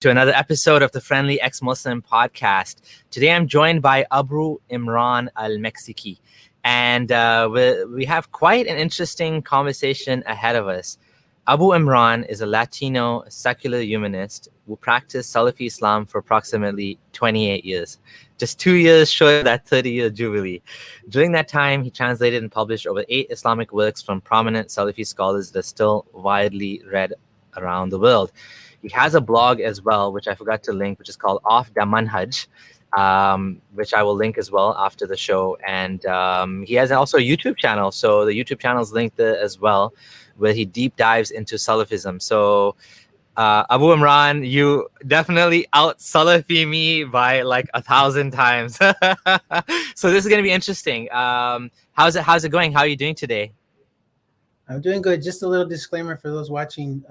to another episode of the Friendly Ex-Muslim podcast. Today I'm joined by Aboo Imraan al-Mexiqui, and we have quite an interesting conversation ahead of us. Aboo Imraan is a Latino secular humanist who practiced Salafi Islam for approximately 28 years, just 2 years short of that 30-year jubilee. During that time, he translated and published over 8 Islamic works from prominent Salafi scholars that are still widely read around the world. He has a blog as well, which I forgot to link, which is called Off the Manhaj, which I will link as well after the show. And he has also a YouTube channel. So the YouTube channel is linked there as well, where he deep dives into Salafism. So Aboo Imraan, you definitely out Salafi me by like 1,000 times. So this is going to be interesting. How's it going? How are you doing today? I'm doing good. Just a little disclaimer for those watching.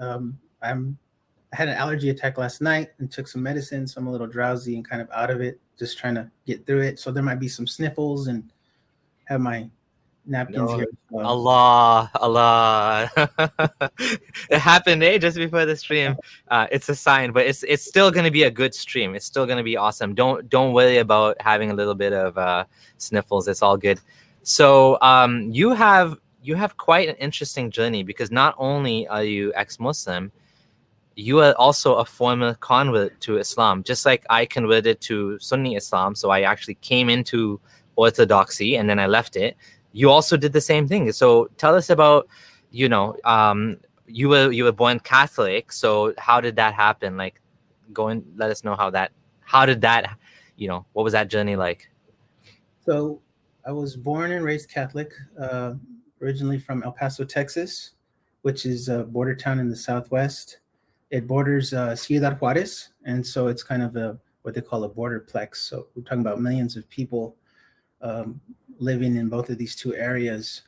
I had an allergy attack last night and took some medicine, so I'm a little drowsy and kind of out of it, just trying to get through it. So there might be some sniffles and have my napkins here. Allah. It happened just before the stream. It's a sign, but it's still going to be a good stream. It's still going to be awesome. Don't worry about having a little bit of sniffles. It's all good. So you have quite an interesting journey, because not only are you ex-Muslim, you are also a former convert to Islam, just like I converted to Sunni Islam. So I actually came into Orthodoxy and then I left it. You also did the same thing. So tell us about, you were born Catholic. So how did that happen? Like, let us know how did that, what was that journey like? So I was born and raised Catholic, originally from El Paso, Texas, which is a border town in the Southwest. It borders Ciudad Juarez, and so it's kind of what they call a borderplex. So we're talking about millions of people living in both of these two areas.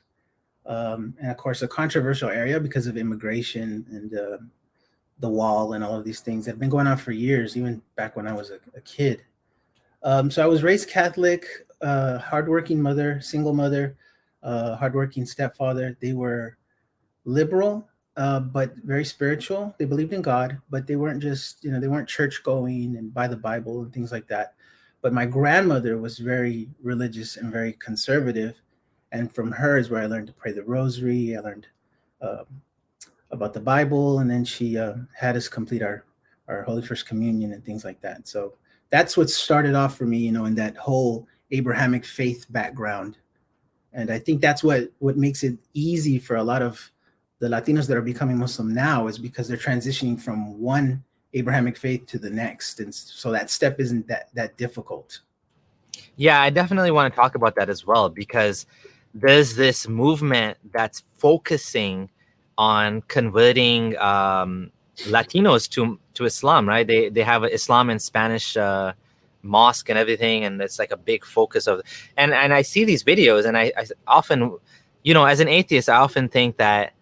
And of course, a controversial area because of immigration and the wall and all of these things that have been going on for years, even back when I was a kid. So I was raised Catholic, hardworking mother, single mother, hardworking stepfather. They were liberal, but very spiritual. They believed in God, but they weren't just, they weren't church going and by the Bible and things like that. But my grandmother was very religious and very conservative. And from her is where I learned to pray the rosary. I learned about the Bible. And then she had us complete our Holy First Communion and things like that. So that's what started off for me, in that whole Abrahamic faith background. And I think that's what makes it easy for a lot of the Latinos that are becoming Muslim now, is because they're transitioning from one Abrahamic faith to the next. And so that step isn't that difficult. Yeah, I definitely want to talk about that as well, because there's this movement that's focusing on converting Latinos to Islam, right? They have Islam in Spanish mosque and everything, and it's like a big focus of, and I see these videos, and I often, as an atheist, I often think that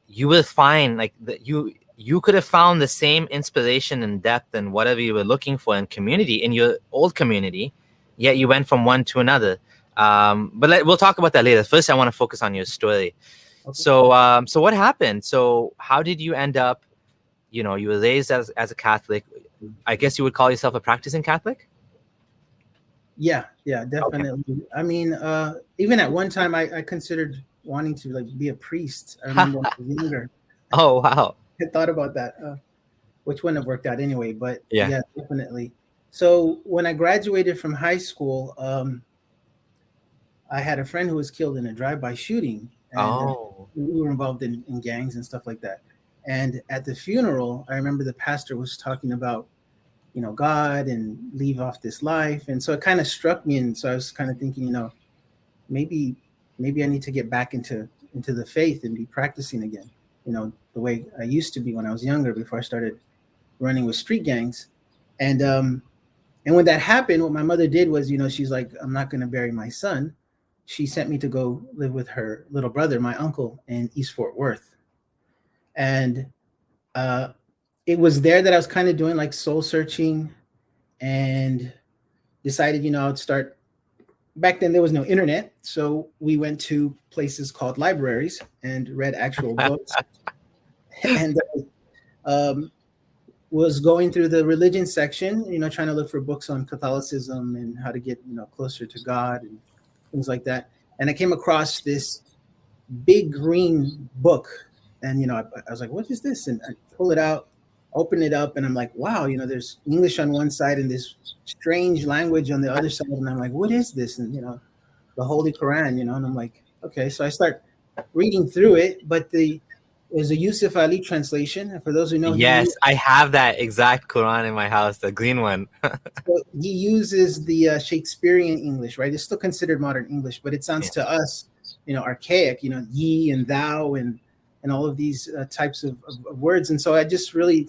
you will find like that you could have found the same inspiration and depth and whatever you were looking for in community, in your old community, yet you went from one to another. But we'll talk about that later. First, I want to focus on your story. Okay. So what happened? So how did you end up, you were raised as a Catholic. I guess you would call yourself a practicing Catholic? Yeah, definitely. Okay. I mean, even at one time I considered wanting to be a priest. I remember when I was younger. Oh, wow. I thought about that, which wouldn't have worked out anyway, but yeah, definitely. So when I graduated from high school, I had a friend who was killed in a drive-by shooting. And we were involved in gangs and stuff like that. And at the funeral, I remember the pastor was talking about, God and leave off this life. And so it kind of struck me. And so I was kind of thinking, maybe I need to get back into the faith and be practicing again, the way I used to be when I was younger, before I started running with street gangs. And when that happened, what my mother did was, she's like, I'm not going to bury my son. She sent me to go live with her little brother, my uncle, in East Fort Worth. And it was there that I was kind of doing like soul searching, and decided, I would start. Back then there was no internet, so we went to places called libraries and read actual books. And was going through the religion section, trying to look for books on Catholicism and how to get, closer to God and things like that. And I came across this big green book, and I was like, what is this? And I pull it out, open it up, and I'm like, wow, there's English on one side and this strange language on the other side, and I'm like, what is this? And the Holy Quran, and I'm like, okay. So I start reading through it, but there's a Yusuf Ali translation, and for those who know, yes, I have that exact Quran in my house, the green one. So he uses the Shakespearean English, right? It's still considered modern English, but it sounds to us, archaic, ye and thou and all of these types of words. And so I just really,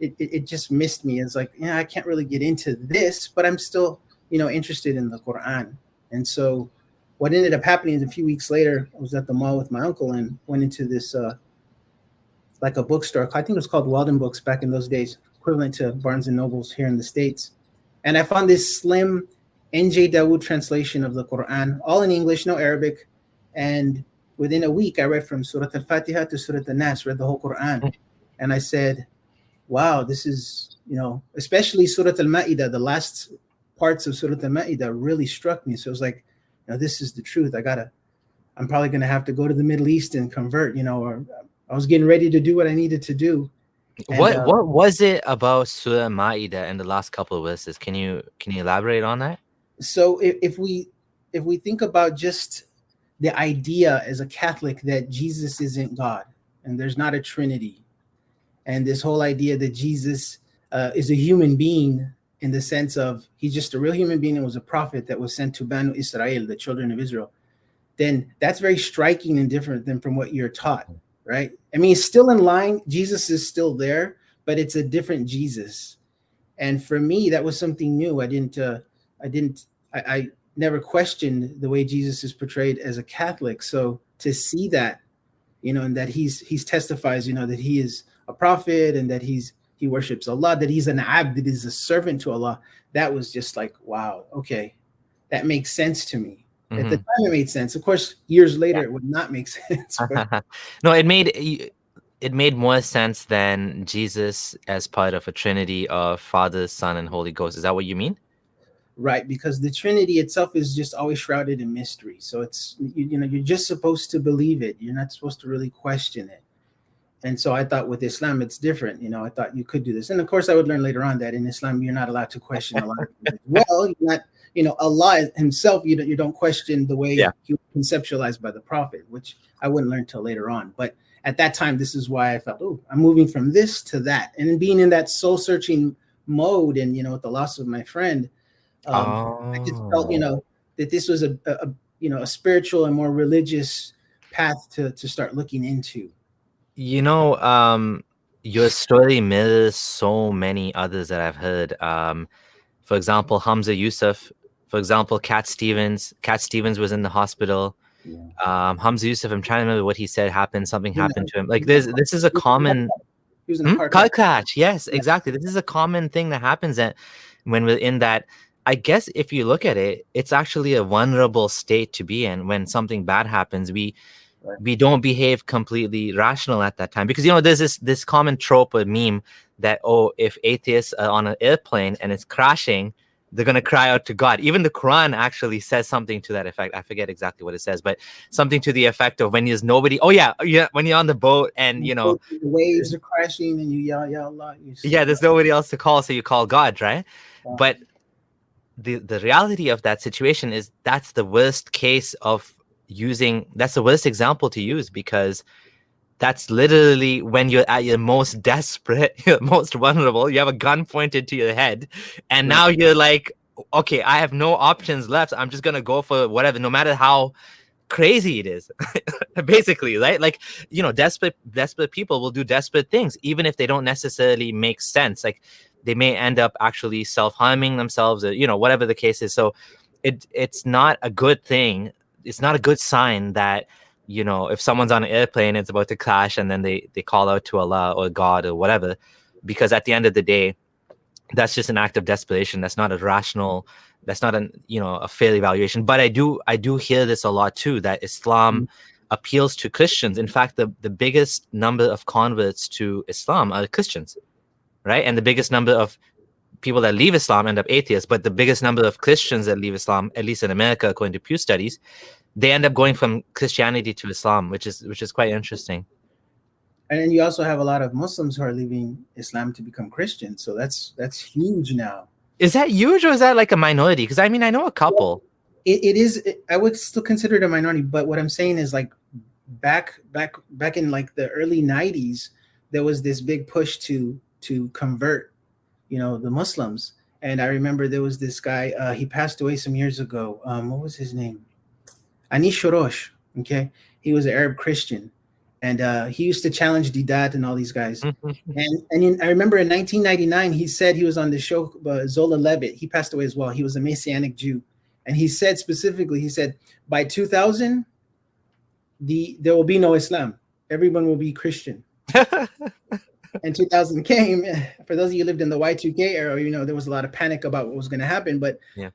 it just missed me. It's like, I can't really get into this, but I'm still, interested in the Quran. And so what ended up happening is a few weeks later, I was at the mall with my uncle and went into this, like a bookstore. I think it was called Walden Books back in those days, equivalent to Barnes and Nobles here in the States. And I found this slim NJ Dawood translation of the Quran, all in English, no Arabic. And within a week, I read from Surah Al-Fatiha to Surah Al-Nas, read the whole Quran. And I said, wow, this is, especially Surah Al-Maidah, the last parts of Surah Al-Maidah really struck me. So it was like, this is the truth. I'm probably going to have to go to the Middle East and convert, or I was getting ready to do what I needed to do. And, what was it about Surah Maidah in the last couple of verses? Can you elaborate on that? So if we think about just the idea as a Catholic that Jesus isn't God and there's not a Trinity, and this whole idea that Jesus is a human being in the sense of he's just a real human being and was a prophet that was sent to Banu Israel, the children of Israel, then that's very striking and different than from what you're taught, right? I mean, it's still in line. Jesus is still there, but it's a different Jesus. And for me, that was something new. I never questioned the way Jesus is portrayed as a Catholic. So to see that, and that he testifies, that he is a prophet and that he worships Allah, that he's an abd, that he's a servant to Allah, that was just like, wow, okay, that makes sense to me. Mm-hmm. At the time, it made sense. Of course, years later, it would not make sense. No, it made more sense than Jesus as part of a Trinity of Father, Son, and Holy Ghost. Is that what you mean? Right, because the Trinity itself is just always shrouded in mystery. So it's, you're just supposed to believe it. You're not supposed to really question it. And so I thought with Islam, it's different. I thought you could do this. And of course, I would learn later on that in Islam, you're not allowed to question a lot of things. Well, you're not, Allah himself, you don't question the way he was conceptualized by the prophet, which I wouldn't learn till later on. But at that time, this is why I felt, I'm moving from this to that. And being in that soul searching mode and, with the loss of my friend, I just felt, that this was a spiritual and more religious path to start looking into. Your story mirrors so many others that I've heard. For example, Hamza Yusuf. For example, Cat Stevens. Cat Stevens was in the hospital. Yeah. Hamza Yusuf, I'm trying to remember what he said happened. Something happened to him. Like this is a common car crash. Yes, exactly. This is a common thing that happens when we're in that. I guess if you look at it, it's actually a vulnerable state to be in when something bad happens. We don't behave completely rational at that time because there's this common trope or meme that if atheists are on an airplane and it's crashing, they're gonna cry out to God. Even the Quran actually says something to that effect. I forget exactly what it says, but something to the effect of when there's nobody. Oh yeah, when you're on the boat and the waves are crashing and you yell, "Ya Allah." There's nobody else to call, so you call God, right? Yeah. But the reality of that situation is that's the worst case of that's the worst example to use because that's literally when you're at your most desperate, your most vulnerable, you have a gun pointed to your head and now you're like, okay, I have no options left. I'm just going to go for whatever, no matter how crazy it is, basically, right? Like, desperate people will do desperate things, even if they don't necessarily make sense. Like they may end up actually self-harming themselves or, whatever the case is. So it's not a good thing. It's not a good sign that, if someone's on an airplane, it's about to crash and then they call out to Allah or God or whatever, because at the end of the day, that's just an act of desperation. That's not a fair evaluation. But I do hear this a lot too, that Islam appeals to Christians. In fact, the biggest number of converts to Islam are Christians, right? And the biggest number of people that leave Islam end up atheists, but the biggest number of Christians that leave Islam, at least in America, according to Pew studies, they end up going from Christianity to Islam, which is quite interesting. And then you also have a lot of Muslims who are leaving Islam to become Christian. So that's huge now. Is that huge, or is that like a minority? Because I mean, I know a couple. It is. I would still consider it a minority, but what I'm saying is, like, back in like the early 90s, there was this big push to convert, the Muslims. And I remember there was this guy, he passed away some years ago. What was his name? Anish Shorosh. Okay. He was an Arab Christian. And he used to challenge Deedat and all these guys. And I remember in 1999, he said, he was on the show, Zola Levitt. He passed away as well. He was a Messianic Jew. And he said specifically, he said, by 2000, there will be no Islam. Everyone will be Christian. And 2000 came. For those of you who lived in the Y2K era, there was a lot of panic about what was going to happen. But yeah,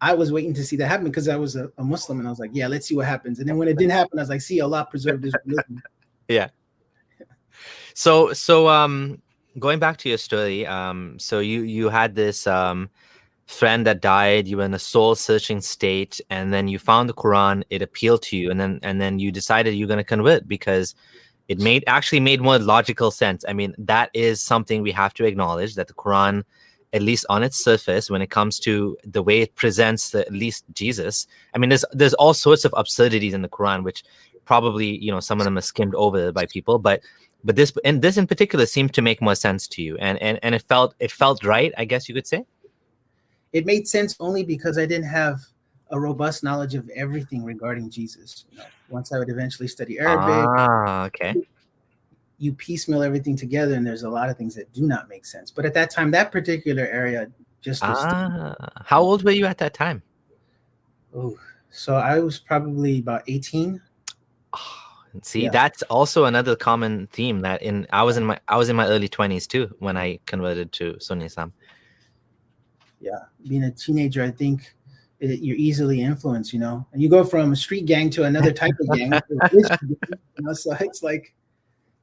I was waiting to see that happen because I was a Muslim. And I was like, yeah, let's see what happens. And then when it didn't happen, I was like, see, Allah preserved this religion. Yeah. So going back to your story, so you had this friend that died, you were in a soul searching state, and then you found the Quran, it appealed to you, and then you decided you're going to convert because it actually made more logical sense. I mean, that is something we have to acknowledge, that the Quran, at least on its surface, when it comes to the way it presents at least Jesus, I mean, there's all sorts of absurdities in the Quran, which probably, some of them are skimmed over by people, but this in particular seemed to make more sense to you, and it felt right, I guess you could say. It made sense only because I didn't have a robust knowledge of everything regarding Jesus. Once I would eventually study Arabic, okay, you piecemeal everything together, and there's a lot of things that do not make sense. But at that time, that particular area just was how old were you at that time? Oh, so I was probably about 18. See, yeah. That's also another common theme that I was in my early 20s too when I converted to Sunni Islam. Yeah, being a teenager, I think you're easily influenced, and you go from a street gang to another type of gang. So it's like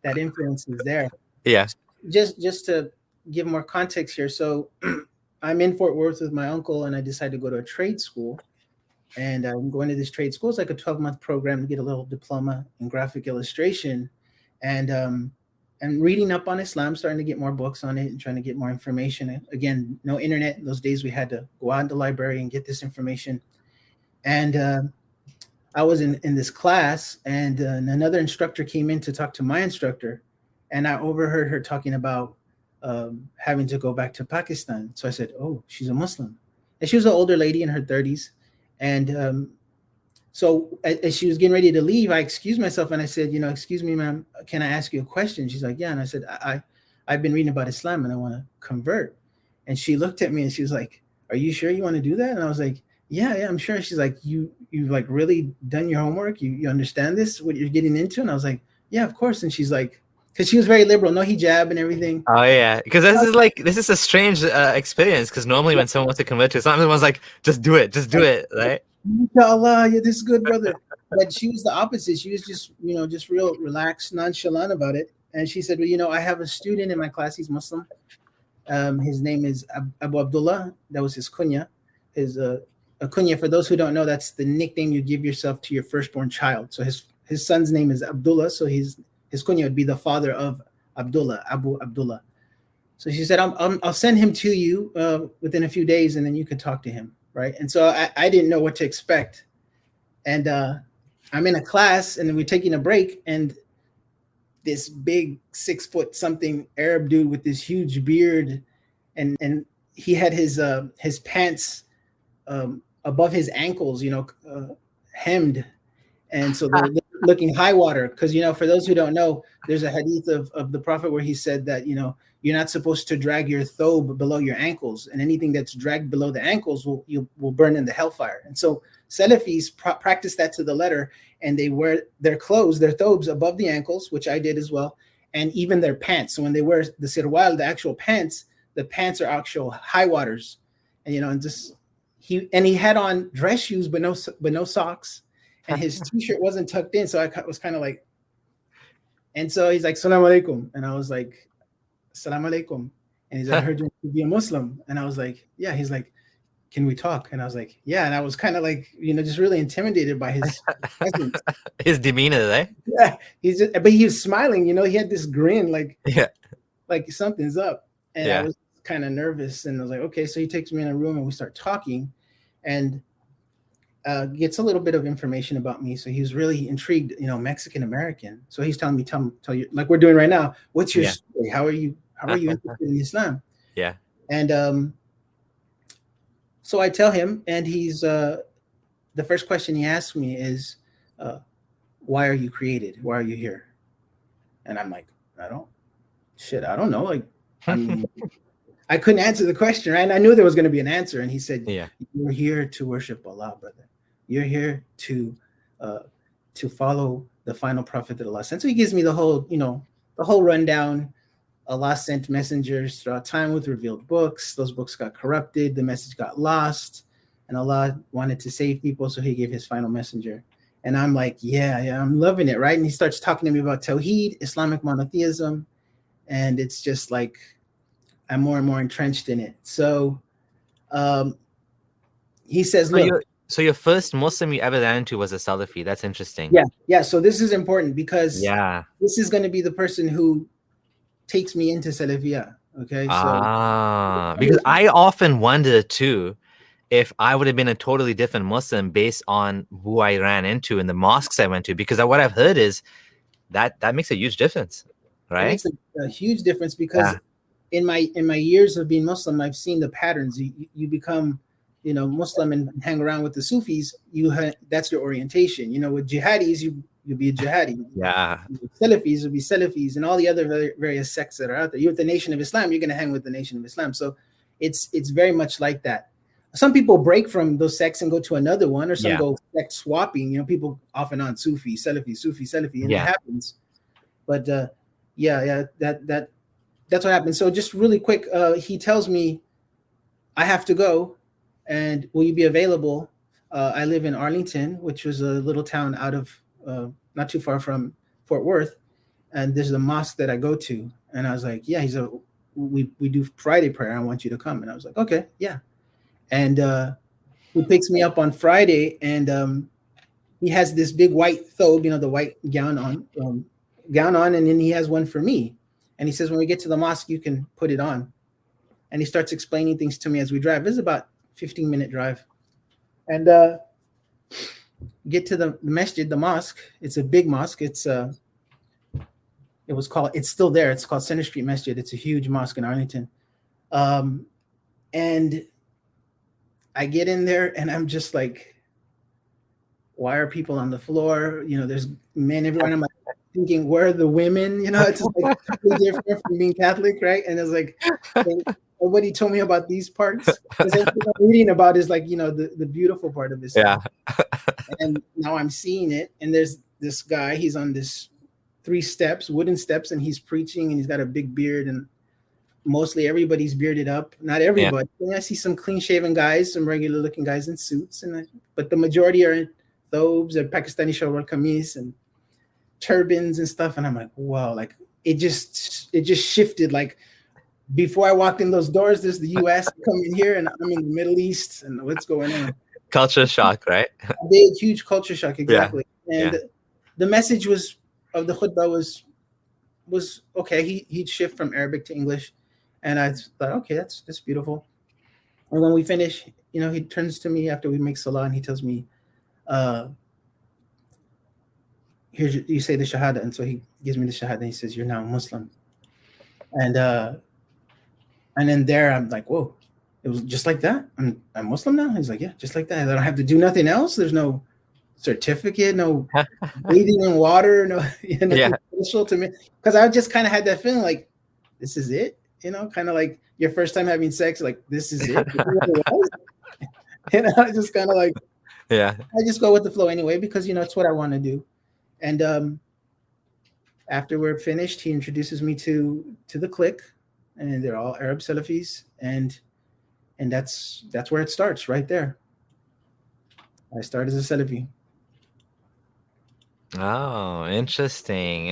that influence is there. Yeah. Just to give more context here. So I'm in Fort Worth with my uncle, and I decided to go to a trade school. And I'm going to this trade school. It's like a 12-month program to get a little diploma in graphic illustration. And reading up on Islam, starting to get more books on it and trying to get more information. And again, no internet. In those days, we had to go out in the library and get this information. And I was in this class, and another instructor came in to talk to my instructor. And I overheard her talking about having to go back to Pakistan. So I said, oh, she's a Muslim. And she was an older lady in her 30s. And so as she was getting ready to leave, I excused myself and I said, excuse me, ma'am, can I ask you a question? She's like, yeah. And I said, I've been reading about Islam and I want to convert. And she looked at me and she was like, are you sure you want to do that? And I was like, yeah, I'm sure. She's like, you've like really done your homework. You understand this, what you're getting into? And I was like, yeah, of course. And she's like, because she was very liberal, no hijab and everything. Oh yeah, because this is a strange experience. Because normally when someone wants to convert to Islam, everyone's like, just do it, right? Allah, yeah, this is good, brother. But she was the opposite. She was just, just real relaxed, nonchalant about it. And she said, well, I have a student in my class. He's Muslim. His name is Abu Abdullah. That was his kunya. His kunya, for those who don't know, that's the nickname you give yourself to your firstborn child. So his son's name is Abdullah. So his kunya would be the father of Abdullah, Abu Abdullah. So she said, I'll send him to you within a few days, and then you can talk to him, right? And so I didn't know what to expect. And I'm in a class, and then we're taking a break, and this big 6-foot-something Arab dude with this huge beard, and he had his pants above his ankles, hemmed. And so they're looking high water, because, for those who don't know, there's a hadith of the Prophet where he said that, you're not supposed to drag your thobe below your ankles, and anything that's dragged below the ankles will burn in the hellfire. And so Salafis practice that to the letter, and they wear their clothes, their thobes above the ankles, which I did as well, and even their pants. So when they wear the sirwal, the actual pants, the pants are actual high waters, and he had on dress shoes but no socks. And his t-shirt wasn't tucked in, so I was kind of like, and so he's like, "Salaam alaikum," and I was like, "Salaam alaikum," And he's like, I heard you want to be a Muslim. And I was like, yeah. He's like, can we talk? And I was like, yeah. And I was kind of like, just really intimidated by his presence. His demeanor, right? Yeah. But he was smiling, he had this grin, like, Yeah. like something's up. And I was kind of nervous. And I was like, okay. So he takes me in a room and we start talking, and gets a little bit of information about me. So he was really intrigued, Mexican American. So he's telling me, tell you, like we're doing right now, what's your story? How are you interested in Islam? Yeah. And so I tell him, and he's the first question he asks me is, why are you created? Why are you here? And I'm like, I don't know. Like, I mean, I couldn't answer the question, right? And I knew there was going to be an answer. And he said, you're here to worship Allah, brother. You're here to follow the final prophet that Allah sent. So he gives me the whole rundown. Allah sent messengers throughout time with revealed books. Those books got corrupted. The message got lost. And Allah wanted to save people, so he gave his final messenger. And I'm like, yeah, I'm loving it, right? And he starts talking to me about Tawheed, Islamic monotheism. And it's just like, I'm more and more entrenched in it. So he says, look. So your first Muslim you ever ran into was a Salafi. That's interesting. Yeah. So this is important because this is going to be the person who takes me into Salafia. Okay. Because I often wonder too, if I would have been a totally different Muslim based on who I ran into in the mosques I went to, because what I've heard is that makes a huge difference, right? It makes a huge difference because in my years of being Muslim, I've seen the patterns. You become, Muslim and hang around with the Sufis. That's your orientation. With jihadis, you'll be a jihadi. Yeah. Salafis will be Salafis, and all the other various sects that are out there. You're with the Nation of Islam, you're going to hang with the Nation of Islam. So it's very much like that. Some people break from those sects and go to another one, or some go sect swapping. People off and on, Sufi, Salafi, and it happens. But that's what happens. So just really quick, he tells me I have to go, and will you be available? I live in Arlington, which was a little town out of not too far from Fort Worth, and there's a mosque that I go to. And I was like, yeah. We do Friday prayer. I want you to come. And I was like, okay, yeah. And he picks me up on Friday, and he has this big white thobe, the white gown on, and then he has one for me. And he says, when we get to the mosque, you can put it on. And he starts explaining things to me as we drive. This is about 15-minute drive. And get to the masjid, the mosque. It's a big mosque. It's still there. It's called Center Street Masjid. It's a huge mosque in Arlington. And I get in there and I'm just like, why are people on the floor? There's men everywhere. I'm like thinking, where are the women? It's just like totally different from being Catholic, right? And it's like, nobody told me about these parts. Because everything I'm reading about is like, the beautiful part of this. Yeah. And now I'm seeing it. And there's this guy, he's on this 3 steps, wooden steps, and he's preaching, and he's got a big beard, and mostly everybody's bearded up. Not everybody. Yeah. I see some clean-shaven guys, some regular-looking guys in suits, but the majority are in thobes and Pakistani shalwar kameez and turbans and stuff. And I'm like, wow, like it just shifted. Like before I walked in those doors, there's the U.S. coming here, and I'm in the Middle East, and what's going on? Culture shock, right? A big, huge culture shock, exactly. Yeah. And the message of the khutbah was okay. He'd shift from Arabic to English. And I thought, okay, that's beautiful. And when we finish, he turns to me after we make salah, and he tells me, you say the shahada. And so he gives me the shahada, and he says, you're now Muslim. And then there I'm like, whoa, it was just like that. I'm Muslim now. He's like, yeah, just like that. I don't have to do nothing else. There's no certificate, no bathing in water, no official to me. Because I just kind of had that feeling like, this is it. Kind of like your first time having sex, like, this is it. I just kind of like, I just go with the flow anyway, because, it's what I want to do. And after we're finished, he introduces me to the clique, and they're all Arab Salafis. And that's where it starts, right there. I start as a Salafi. Oh, interesting.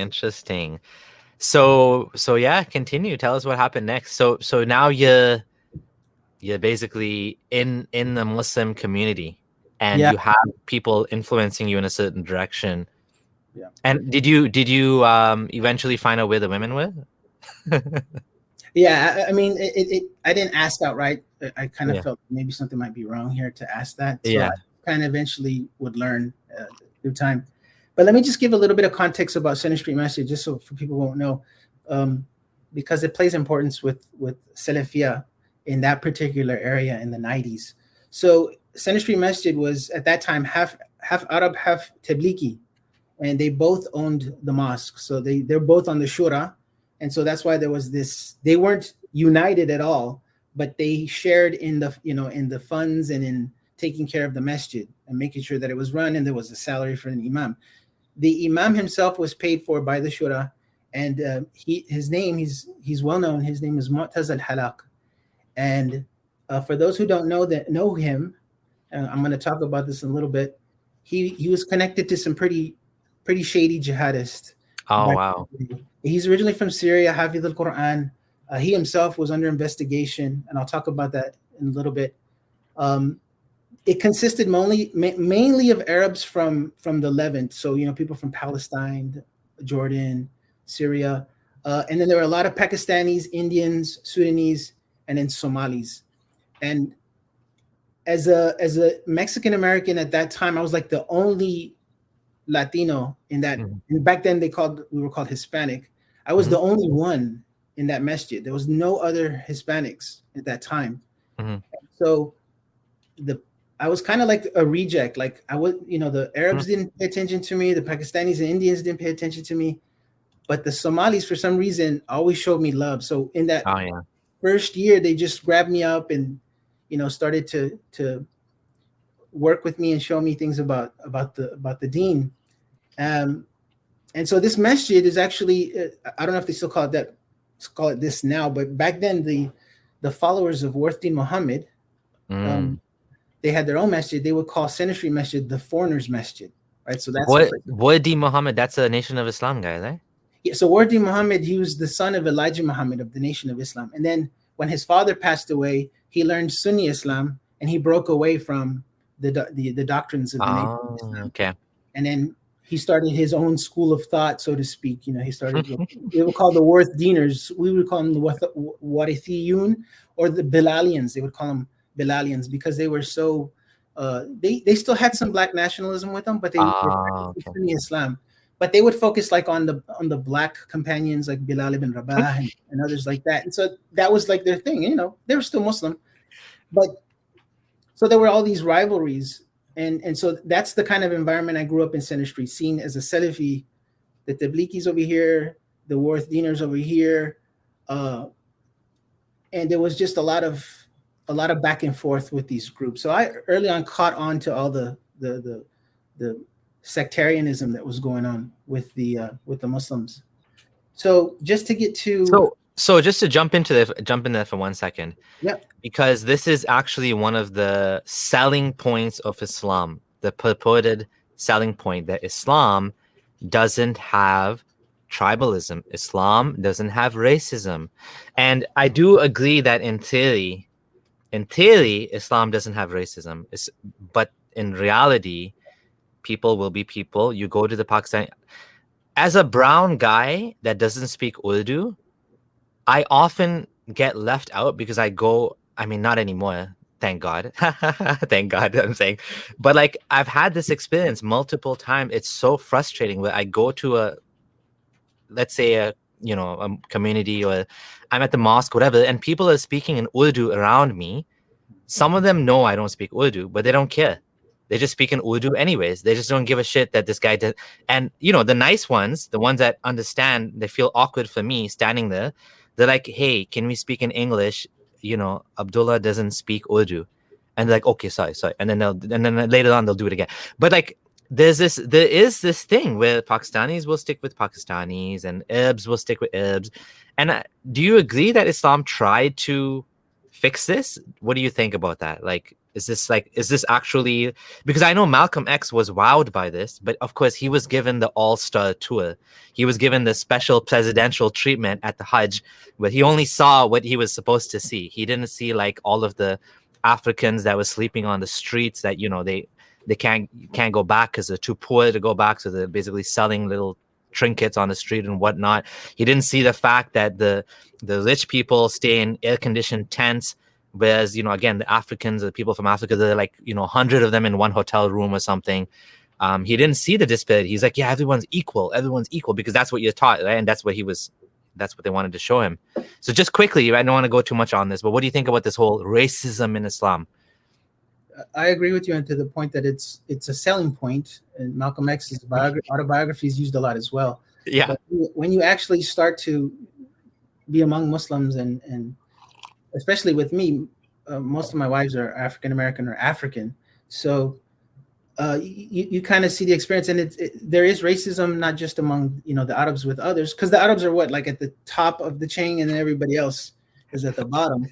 So yeah, continue. Tell us what happened next. So now you're basically in the Muslim community, and Yeah, you have people influencing you in a certain direction. yeah, And did you eventually find out where the women were? yeah. I mean, I didn't ask outright. I kind of Yeah. felt maybe something might be wrong here to ask that. So I Yeah. kind of eventually would learn through time. But let me just give a little bit of context about Center Street Masjid, just so for people who won't know, because it plays importance with Salafia in that particular area in the 90s. So Center Street Masjid was at that time half Arab, half Tablighi, and they both owned the mosque. So they're both on the Shura, and so that's why there was this. They weren't united at all, but they shared in the in the funds and in taking care of the masjid and making sure that it was run, and there was a salary for an imam. The imam himself was paid for by the Shura, and his name he's well known. His name is Mu'taz al-Halaq, and for those who don't know him, I'm going to talk about this in a little bit. He was connected to some pretty shady jihadists. Oh wow. He's originally from Syria, Hafiz al-Quran. He himself was under investigation, and I'll talk about that in a little bit. It consisted mainly of Arabs from the Levant, so people from Palestine, Jordan, Syria, and then there were a lot of Pakistanis, Indians, Sudanese, and then Somalis. And as a Mexican American at that time, I was like the only Latino in that. And back then we were called Hispanic. I was the only one in that masjid. There was no other Hispanics at that time. So I was kind of like a reject. Like I was, the Arabs didn't pay attention to me. The Pakistanis and Indians didn't pay attention to me. But the Somalis, for some reason, always showed me love. So in that first year, they just grabbed me up and, started to work with me and show me things about the deen. And so this masjid is actually, I don't know if they still call it this now, but back then the followers of Warthin Muhammad, they had their own masjid. They would call Center Street Masjid the foreigners masjid, right? So that's Warthin Muhammad. That's a Nation of Islam guy, right? Yeah. So Warthin Muhammad, he was the son of Elijah Muhammad of the Nation of Islam. And then when his father passed away, he learned Sunni Islam and he broke away from the doctrines of the Nation of Islam. Okay. And then he started his own school of thought, so to speak. He started. They were called the Worth Diners. We would call them the Warithiyun or the Bilalians. They would call them Bilalians because they were so. They still had some black nationalism with them, but they were Sunni Islam. But they would focus like on the black companions like Bilal ibn Rabah and others like that. And so that was like their thing. They were still Muslim, but so there were all these rivalries. And so that's the kind of environment I grew up in Center Street, seen as a Salafi, the Tablighis over here, the Worth Diners over here. And there was just a lot of back and forth with these groups. So I early on caught on to all the sectarianism that was going on with the Muslims. So just to get to so just to jump in there for 1 second. Yeah. Because this is actually one of the selling points of Islam, the purported selling point that Islam doesn't have tribalism. Islam doesn't have racism. And I do agree that in theory, Islam doesn't have racism. But in reality, people will be people. You go to the Pakistan. As a brown guy that doesn't speak Urdu, I often get left out because not anymore, thank God. Thank God, I'm saying. But like I've had this experience multiple times. It's so frustrating where I go to let's say a community, or I'm at the mosque, whatever, and people are speaking in Urdu around me. Some of them know I don't speak Urdu, but they don't care. They just speak in Urdu anyways. They just don't give a shit that this guy did. And, the nice ones, the ones that understand, they feel awkward for me standing there. They're like, hey, can we speak in English? Abdullah doesn't speak Urdu. And they're like, okay, sorry. And then later on, they'll do it again. But like, there is this thing where Pakistanis will stick with Pakistanis and Arabs will stick with Arabs. And do you agree that Islam tried to fix this? What do you think about that? Like, Is this actually, because I know Malcolm X was wowed by this, but of course he was given the all-star tour. He was given the special presidential treatment at the Hajj, but he only saw what he was supposed to see. He didn't see like all of the Africans that were sleeping on the streets that, they can't go back because they're too poor to go back, so they're basically selling little trinkets on the street and whatnot. He didn't see the fact that the rich people stay in air-conditioned tents, whereas, again, the Africans, the people from Africa, they're like, 100 of them in one hotel room or something. He didn't see the disparity. He's like, yeah, everyone's equal, because that's what you're taught, right? And that's what they wanted to show him. So just quickly, I don't want to go too much on this, but what do you think about this whole racism in Islam? I agree with you, and to the point that it's a selling point, and Malcolm X's autobiography is used a lot as well. Yeah. But when you actually start to be among Muslims, and especially with me, most of my wives are African American or African, so you kind of see the experience, and there is racism not just among the Arabs with others, because the Arabs are like at the top of the chain, and then everybody else is at the bottom,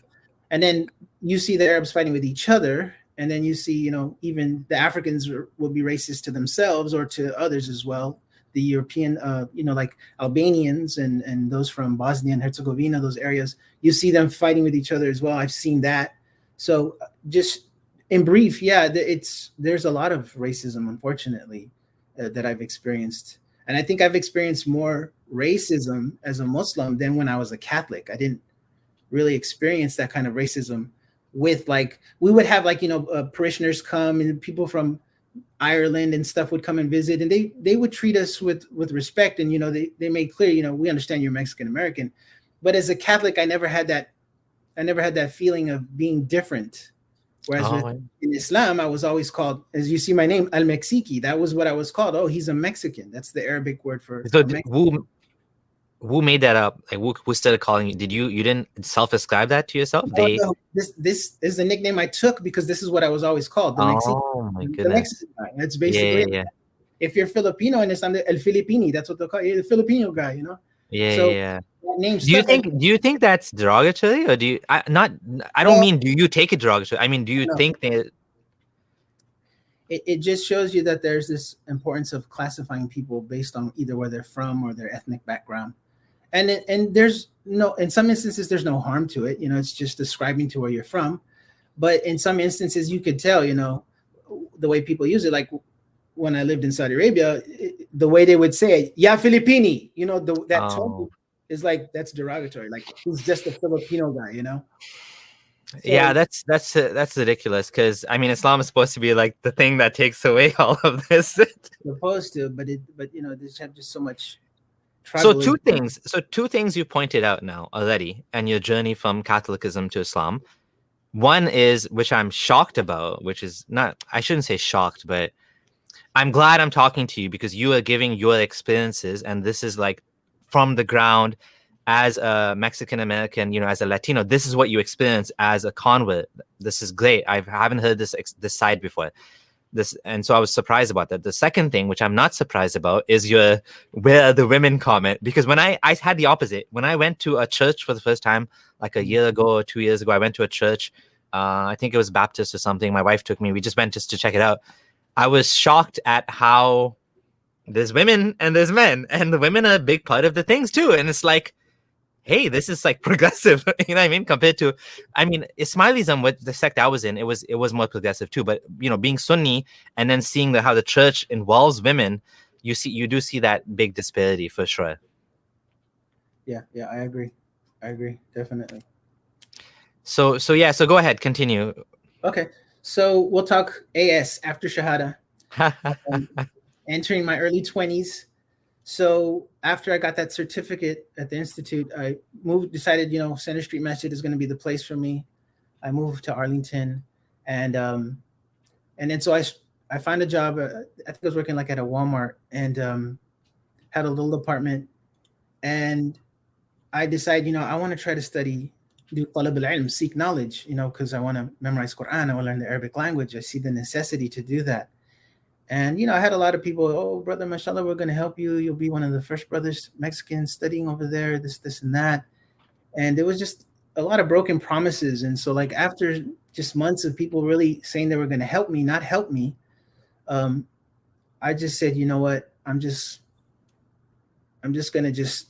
and then you see the Arabs fighting with each other. And then you see, even the Africans will be racist to themselves or to others as well. The European, like Albanians and those from Bosnia and Herzegovina, those areas, you see them fighting with each other as well. I've seen that. So just in brief, yeah, there's a lot of racism, unfortunately, that I've experienced. And I think I've experienced more racism as a Muslim than when I was a Catholic. I didn't really experience that kind of racism. With we would have parishioners come, and people from Ireland and stuff would come and visit, and they would treat us with respect, and they made clear, we understand you're Mexican American. But as a Catholic, I never had that feeling of being different. Whereas in Islam, I was always called, as you see my name, Al Mexiqui. That was what I was called. Oh, he's a Mexican. That's the Arabic word for so who made that up? Like, who started calling you? You didn't self-ascribe that to yourself? No, this is the nickname I took because this is what I was always called. The Mexican, my goodness. The Mexican guy. That's basically yeah. If you're Filipino and it's El Filipini, that's what they call you, the Filipino guy. Yeah. Name do you think that's derogatory, or do you? I don't mean do you take it derogatory? I mean, do you think that? It just shows you that there's this importance of classifying people based on either where they're from or their ethnic background. And there's in some instances, there's no harm to it. It's just describing to where you're from. But in some instances, you could tell, the way people use it. Like when I lived in Saudi Arabia, the way they would say it, "Ya Filipini," that tone is like, that's derogatory. Like, he's just a Filipino guy, So, yeah, that's ridiculous, because I mean, Islam is supposed to be like the thing that takes away all of this. Supposed to, but there's just so much. So two things you pointed out now already, and your journey from Catholicism to Islam. One is, which I'm shocked about, which is not, I shouldn't say shocked, but I'm glad I'm talking to you because you are giving your experiences, and this is like from the ground as a Mexican American, as a Latino. This is what you experience as a convert. This is great. I haven't heard this side before. And so I was surprised about that. The second thing, which I'm not surprised about, is your "where are the women" comment. Because when I had the opposite. When I went to a church for the first time, like a year ago or 2 years ago, I went to a church. I think it was Baptist or something. My wife took me. We just went just to check it out. I was shocked at how there's women and there's men, and the women are a big part of the things too. And it's like, hey, this is like progressive, you know what I mean? Compared to, Ismailism, with the sect I was in, it was more progressive too. But being Sunni and then seeing how the church involves women, you do see that big disparity for sure. Yeah, I agree, definitely. So go ahead, continue. Okay, so we'll talk AS after Shahada. Entering my early 20s. So after I got that certificate at the Institute, I decided, Center Street Masjid is going to be the place for me. I moved to Arlington, and then so I found a job. I think I was working like at a Walmart, and had a little apartment. And I decided, I want to try to do talab al-ilm, seek knowledge, because I want to memorize Quran. I want to learn the Arabic language. I see the necessity to do that. And, I had a lot of people, "Oh, brother, mashallah, we're going to help you. You'll be one of the first brothers, Mexicans, studying over there, this and that." And there was just a lot of broken promises. And so like after just months of people really saying they were going to help me, not help me, I just said, you know what, I'm just going to just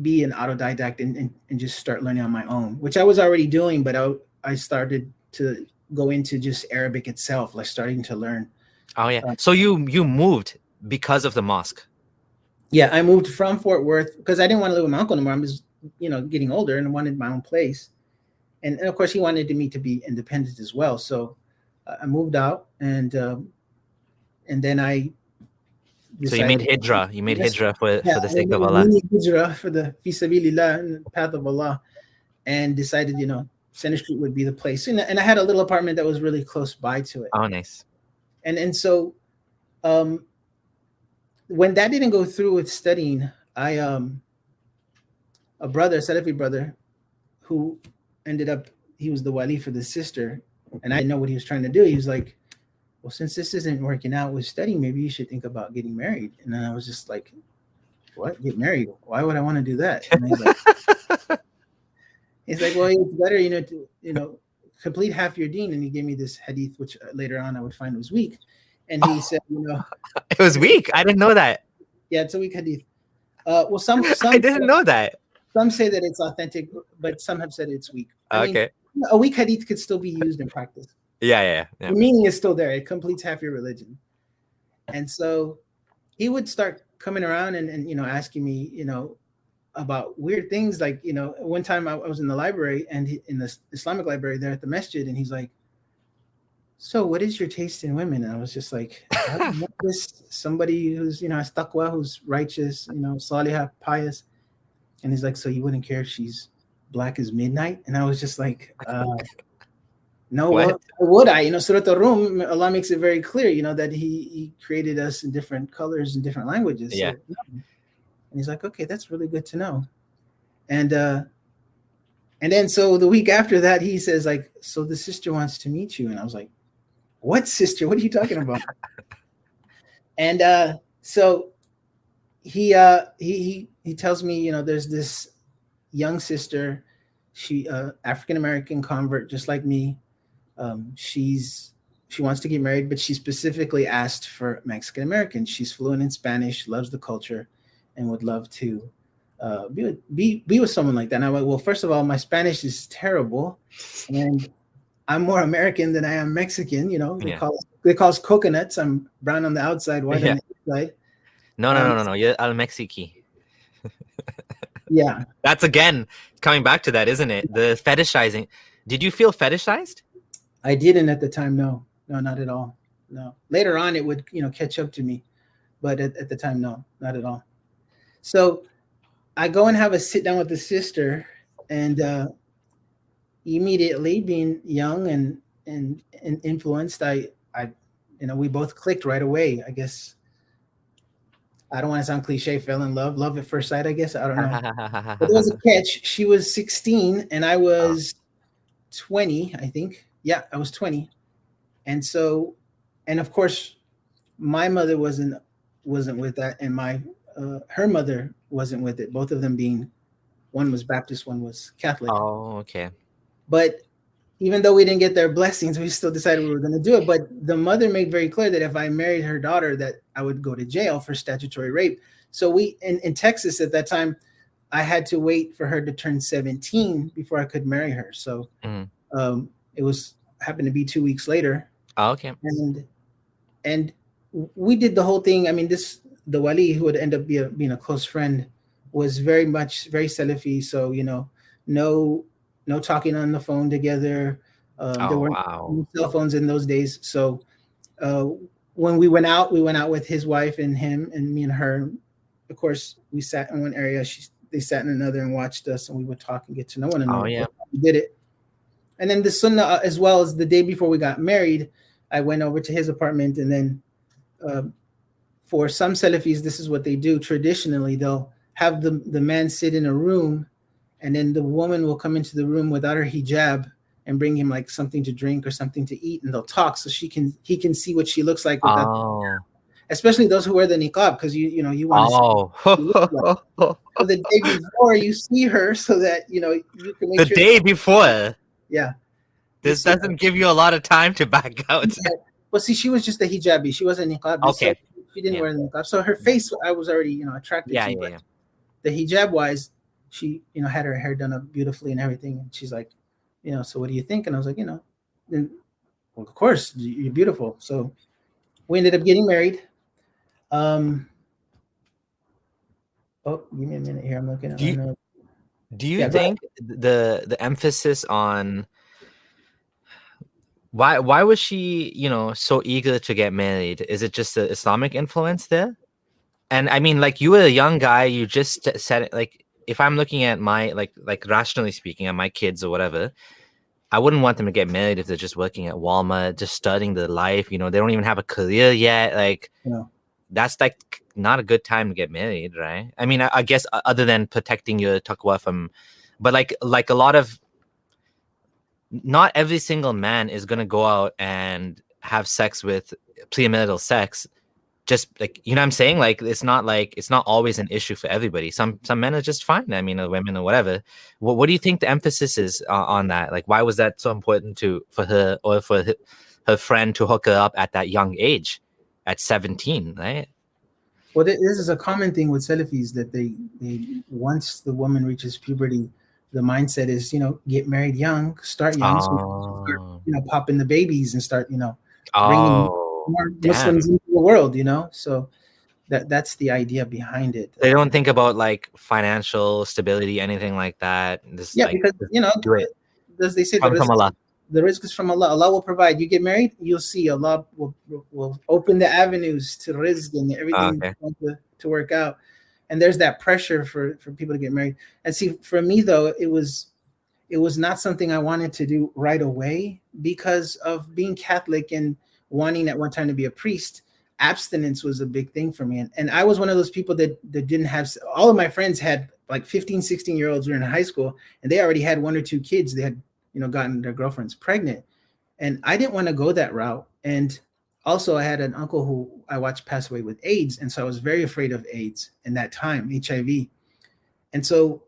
be an autodidact and just start learning on my own, which I was already doing, but I started to go into just Arabic itself, like starting to learn. Oh yeah. So you moved because of the mosque? Yeah, I moved from Fort Worth because I didn't want to live with my uncle anymore. I was, getting older and wanted my own place. And of course he wanted me to be independent as well. So I moved out and then I decided, so you made hijrah. You made hijrah for the sake of Allah. Hijrah for the fi sabilillah, in the path of Allah, and decided, Center Street would be the place. And I had a little apartment that was really close by to it. Oh, nice. And so when that didn't go through with studying, a brother, a Salafi brother, who ended up, he was the wali for the sister, and I didn't know what he was trying to do. He was like, well, since this isn't working out with studying, maybe you should think about getting married. And then I was just like, what? Get married? Why would I want to do that? And he's like, well, it's better, to complete half your deen. And he gave me this hadith, which later on I would find was weak. And he said, it was weak. I didn't know that. Yeah, it's a weak hadith. Well, some I didn't know that. Some say that it's authentic, but some have said it's weak. Okay. A weak hadith could still be used in practice. Yeah. The meaning is still there. It completes half your religion. And so he would start coming around and asking me, about weird things. Like, one time I was in the library and in the Islamic library there at the masjid, and he's like, so what is your taste in women? And I was just like, I don't know this, somebody who's, has taqwa, who's righteous, salihah, pious. And he's like, so you wouldn't care if she's black as midnight? And I was just like, no, well, would I? Surah Ar-Rum, Allah makes it very clear, that he created us in different colors and different languages. Yeah. So, and he's like, okay, that's really good to know. And then so the week after that, he says like, so the sister wants to meet you. And I was like, what sister? What are you talking about? And so he tells me, there's this young sister, she African-American convert, just like me. She wants to get married, but she specifically asked for Mexican American. She's fluent in Spanish, loves the culture, and would love to be with someone like that. And I went, well, first of all, my Spanish is terrible, and I'm more American than I am Mexican. They call us coconuts. I'm brown on the outside, white on the inside. No. You're Al Mexici. Yeah. That's again coming back to that, isn't it? The fetishizing. Did you feel fetishized? I didn't at the time. No, not at all. No. Later on, it would catch up to me, but at the time, no, not at all. So I go and have a sit down with the sister, and immediately, being young and influenced, we both clicked right away. I guess I don't want to sound cliche. Fell in love at first sight. I guess I don't know. But there was a catch. She was 16 and I was 20. I think. Yeah, I was 20. And so, and of course, my mother wasn't with that, and her mother wasn't with it. Both of them being, one was Baptist, one was Catholic. Oh, okay. But even though we didn't get their blessings, we still decided we were going to do it. But the mother made very clear that if I married her daughter, that I would go to jail for statutory rape. So we, in Texas at that time, I had to wait for her to turn 17 before I could marry her. So it happened to be 2 weeks later. Oh, okay. And we did the whole thing. I mean, the wali, who would end up being a close friend, was very Salafi. So, no talking on the phone together. There weren't cell phones in those days. So when we went out with his wife and him and me and her. Of course, we sat in one area. They sat in another and watched us, and we would talk and get to know one another. Oh, yeah. We did it. And then the sunnah, as well as the day before we got married, I went over to his apartment. And then for some Salafis, this is what they do. Traditionally, they'll have the man sit in a room, and then the woman will come into the room without her hijab and bring him like something to drink or something to eat, and they'll talk so he can see what she looks like without especially those who wear the niqab, because you want to see. Oh. So the day before you see her, so that you can make The sure. day before. Yeah. This doesn't give you a lot of time to back out. Yeah. Well, see, she was just a hijabi. She wasn't niqab. Okay. So she didn't wear the niqab. So her face, I was already attracted to. Yeah. The hijab wise, she had her hair done up beautifully and everything. And she's like, so what do you think? And I was like, and, well, of course, you're beautiful. So we ended up getting married. Oh, give me a minute here. I'm looking at my notes. Do you think the emphasis on why was she so eager to get married? Is it just the Islamic influence there? And I mean, like, you were a young guy, you just said, like, if I'm looking at my like rationally speaking, at my kids or whatever, I wouldn't want them to get married if they're just working at Walmart, just starting their life. They don't even have a career yet. Like, that's like not a good time to get married, right? I mean, I guess other than protecting your taqwa from, but like a lot of, not every single man is gonna go out and have sex with premarital sex. Just like, what I'm saying? Like, it's not always an issue for everybody. Some men are just fine. I mean, or women or whatever. What do you think the emphasis is on that? Like, why was that so important for her or for her friend to hook her up at that young age, at 17, right? Well, this is a common thing with Salafis, that they once the woman reaches puberty, the mindset is, get married young, start young, so start, popping the babies and start, bringing more Muslims into the world, so that's the idea behind it. They don't think about like financial stability, anything like that. Because as they say, from Allah. The rizq is from Allah. Allah will provide. You get married, you'll see Allah will open the avenues to rizq and everything to work out. And there's that pressure for people to get married. And see, for me though, it was not something I wanted to do right away because of being Catholic and wanting at one time to be a priest. Abstinence was a big thing for me. And I was one of those people that didn't have, all of my friends had like 15, 16-year-olds who were in high school, and they already had 1 or 2 kids. They had, gotten their girlfriends pregnant. And I didn't want to go that route. And also I had an uncle who I watched pass away with AIDS. And so I was very afraid of AIDS in that time, HIV. And so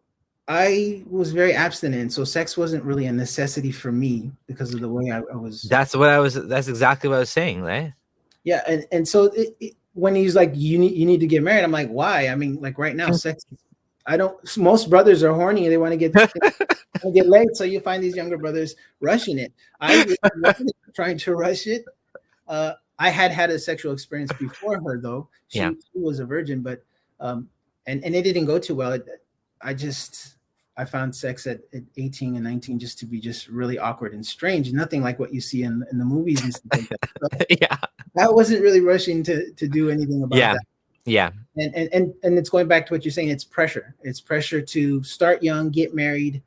I was very abstinent. So sex wasn't really a necessity for me because of the way I was. That's exactly what I was saying, right? Yeah. And so when he's like, you need to get married, I'm like, why? I mean, like right now, sex, most brothers are horny and they want to get laid. So you find these younger brothers rushing it. I wasn't trying to rush it. I had a sexual experience before her though. She was a virgin, but, and it didn't go too well. I found sex at 18 and 19 just to be just really awkward and strange. Nothing like what you see in the movies and stuff like that. So I wasn't really rushing to do anything about that. Yeah. And it's going back to what you're saying. It's pressure. It's pressure to start young, get married,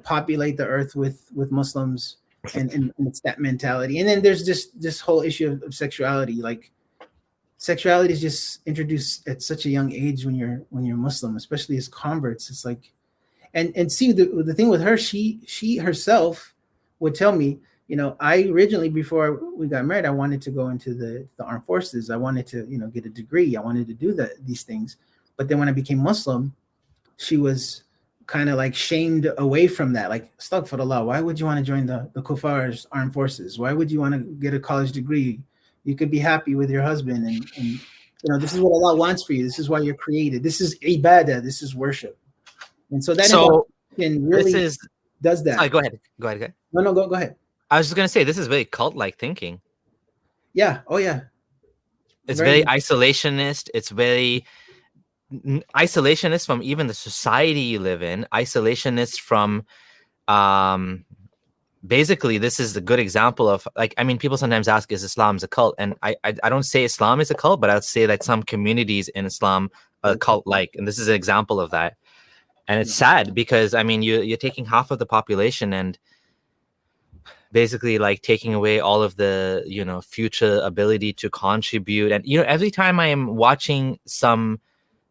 populate the earth with Muslims, and it's that mentality. And then there's this whole issue of sexuality. Like sexuality is just introduced at such a young age when you're Muslim, especially as converts. It's like, and see the thing with her, she herself would tell me, I originally, before we got married, I wanted to go into the armed forces. I wanted to, get a degree. I wanted to do these things. But then when I became Muslim, she was kind of like shamed away from that. Like, astaghfirullah, why would you want to join the Kufar's armed forces? Why would you want to get a college degree? You could be happy with your husband. And this is what Allah wants for you. This is why you're created. This is ibadah. This is worship. And so that really does that. Sorry, go ahead. No, go ahead. I was just gonna say, this is very cult-like thinking. Yeah. Oh, yeah. It's very isolationist. It's very isolationist from even the society you live in. Isolationist from, basically, this is a good example of, like, I mean, people sometimes ask, is Islam a cult? And I don't say Islam is a cult, but I'd say that some communities in Islam are cult-like, and this is an example of that. And it's sad because, I mean, you're taking half of the population and basically like taking away all of the, future ability to contribute. And, every time I am watching some,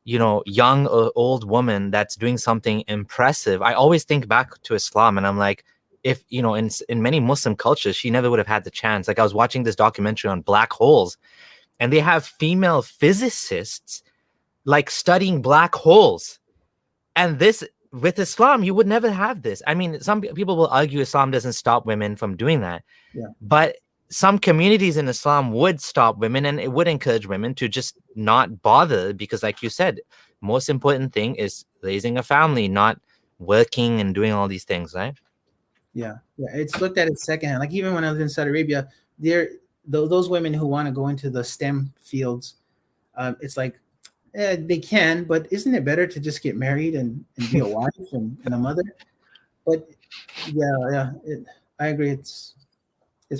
young or old woman that's doing something impressive, I always think back to Islam and I'm like, if, in many Muslim cultures, she never would have had the chance. Like I was watching this documentary on black holes and they have female physicists like studying black holes. And this, with Islam, you would never have this. I mean, some people will argue Islam doesn't stop women from doing that. Yeah. But some communities in Islam would stop women, and it would encourage women to just not bother, because like you said, most important thing is raising a family, not working and doing all these things, right? Yeah. It's looked at it secondhand. Like even when I was in Saudi Arabia, those women who want to go into the STEM fields, it's like, they can, but isn't it better to just get married and be a wife and a mother? But I agree. It's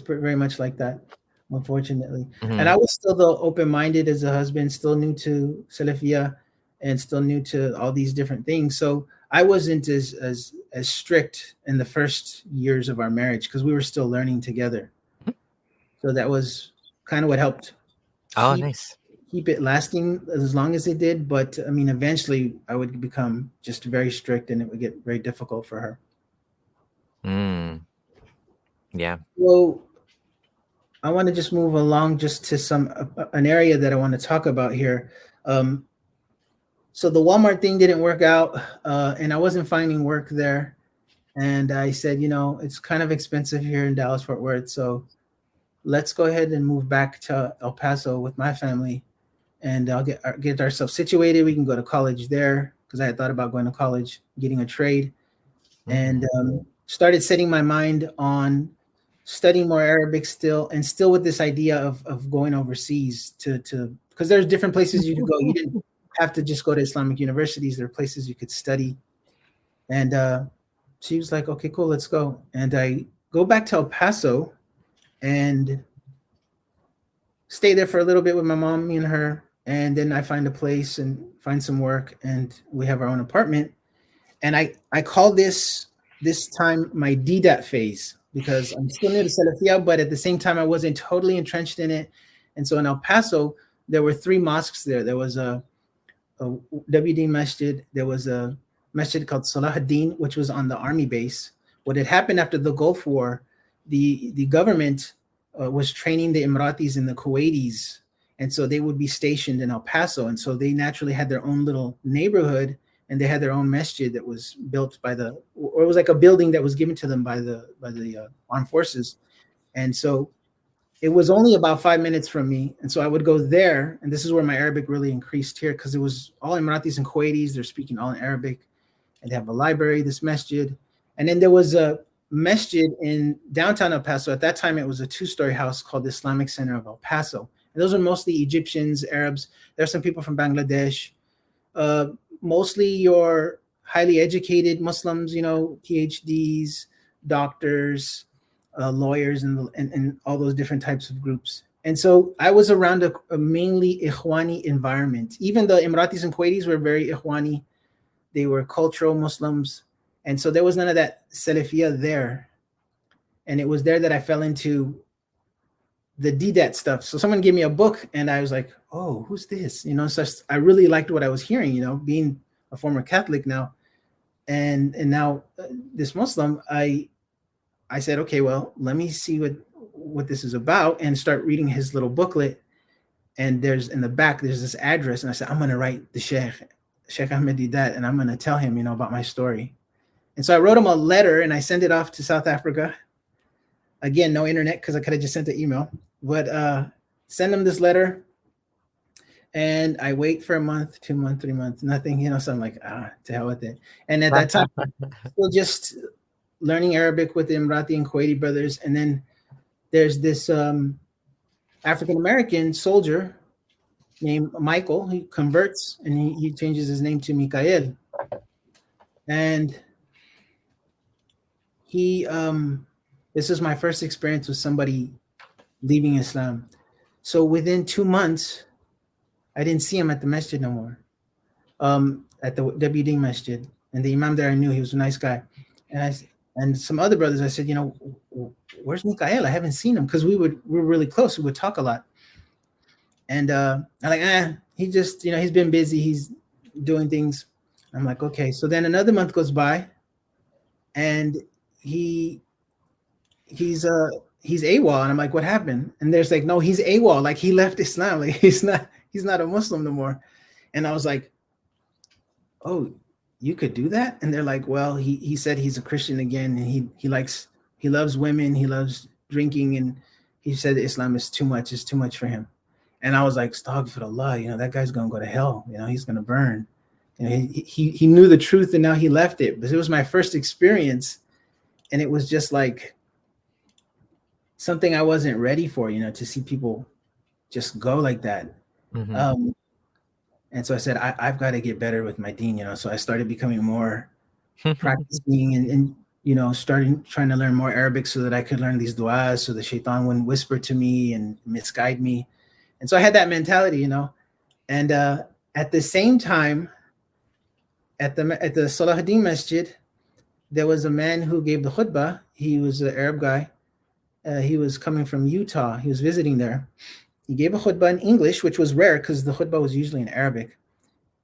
very much like that, unfortunately. Mm-hmm. And I was still though open-minded as a husband, still new to Salafia and still new to all these different things. So I wasn't as strict in the first years of our marriage because we were still learning together. So that was kind of what helped. Nice. Keep it lasting as long as it did. But I mean, eventually I would become just very strict and it would get very difficult for her. Yeah. Well, I want to just move along just to an area that I want to talk about here. So the Walmart thing didn't work out, and I wasn't finding work there. And I said, it's kind of expensive here in Dallas-Fort Worth. So let's go ahead and move back to El Paso with my family. And I'll get ourselves situated. We can go to college there because I had thought about going to college, getting a trade, and started setting my mind on studying more Arabic still with this idea of going overseas to because there's different places you could go. You didn't have to just go to Islamic universities. There are places you could study. And she was like, okay, cool, let's go. And I go back to El Paso and stay there for a little bit with my mom, me and her. And then I find a place and find some work, and we have our own apartment. And I call this time my Deedat phase because I'm still new to Salafia, but at the same time, I wasn't totally entrenched in it. And so in El Paso, there were 3 mosques there. There was a WD Masjid. There was a masjid called Salahuddin, which was on the army base. What had happened after the Gulf War, the government was training the Emiratis and the Kuwaitis. And so they would be stationed in El Paso. And so they naturally had their own little neighborhood, and they had their own masjid that was built or it was like a building that was given to them by the armed forces. And so it was only about 5 minutes from me. And so I would go there. And this is where my Arabic really increased here because it was all Emiratis and Kuwaitis. They're speaking all in Arabic. And they have a library, this masjid. And then there was a masjid in downtown El Paso. At that time, it was a 2-story house called the Islamic Center of El Paso. And those are mostly Egyptians, Arabs. There's some people from Bangladesh. Mostly your highly educated Muslims, PhDs, doctors, lawyers, and all those different types of groups. And so I was around a mainly Ikhwani environment. Even the Emiratis and Kuwaitis were very Ikhwani. They were cultural Muslims. And so there was none of that Salafia there. And it was there that I fell into the Deedat stuff. So someone gave me a book and I was like, oh, who's this? So I really liked what I was hearing, being a former Catholic now. And now this Muslim, I said, okay, well, let me see what this is about and start reading his little booklet. And there's in the back, there's this address. And I said, I'm going to write the Sheik Ahmed Deedat, and I'm going to tell him, about my story. And so I wrote him a letter and I sent it off to South Africa. Again, no internet because I could have just sent an email, but send him this letter. And I wait for a month, 2 months, 3 months, nothing, so I'm like, to hell with it. And at that time, still just learning Arabic with the Emirati and Kuwaiti brothers. And then there's this African-American soldier named Michael. He converts and he changes his name to Mikael. And this is my first experience with somebody leaving Islam. So within 2 months, I didn't see him at the masjid no more, at the WD masjid. And the imam there, I knew he was a nice guy. And some other brothers, I said, where's Mikael? I haven't seen him because we were really close. We would talk a lot. And I'm like, he just, he's been busy. He's doing things. I'm like, okay. So then another month goes by, and he he's AWOL. And I'm like, what happened? And there's like, no, he's AWOL. Like he left Islam. Like he's not a Muslim no more. And I was like, oh, you could do that? And they're like, well, he said he's a Christian again, and he loves women, he loves drinking, and he said Islam is too much, it's too much for him. And I was like, astaghfirullah, you know, that guy's gonna go to hell, you know, he's gonna burn. You know, he knew the truth and now he left it. But it was my first experience, and it was just like something I wasn't ready for, you know, to see people just go like that. Mm-hmm. And so I said, I've got to get better with my deen, you know. So I started becoming more practicing and you know, trying to learn more Arabic so that I could learn these du'as, so the shaitan wouldn't whisper to me and misguide me. And so I had that mentality, you know. And at the same time, at the Salafi Masjid, there was a man who gave the khutbah. He was an Arab guy. He was coming from Utah. He was visiting there. He gave a khutbah in English, which was rare because the khutbah was usually in Arabic.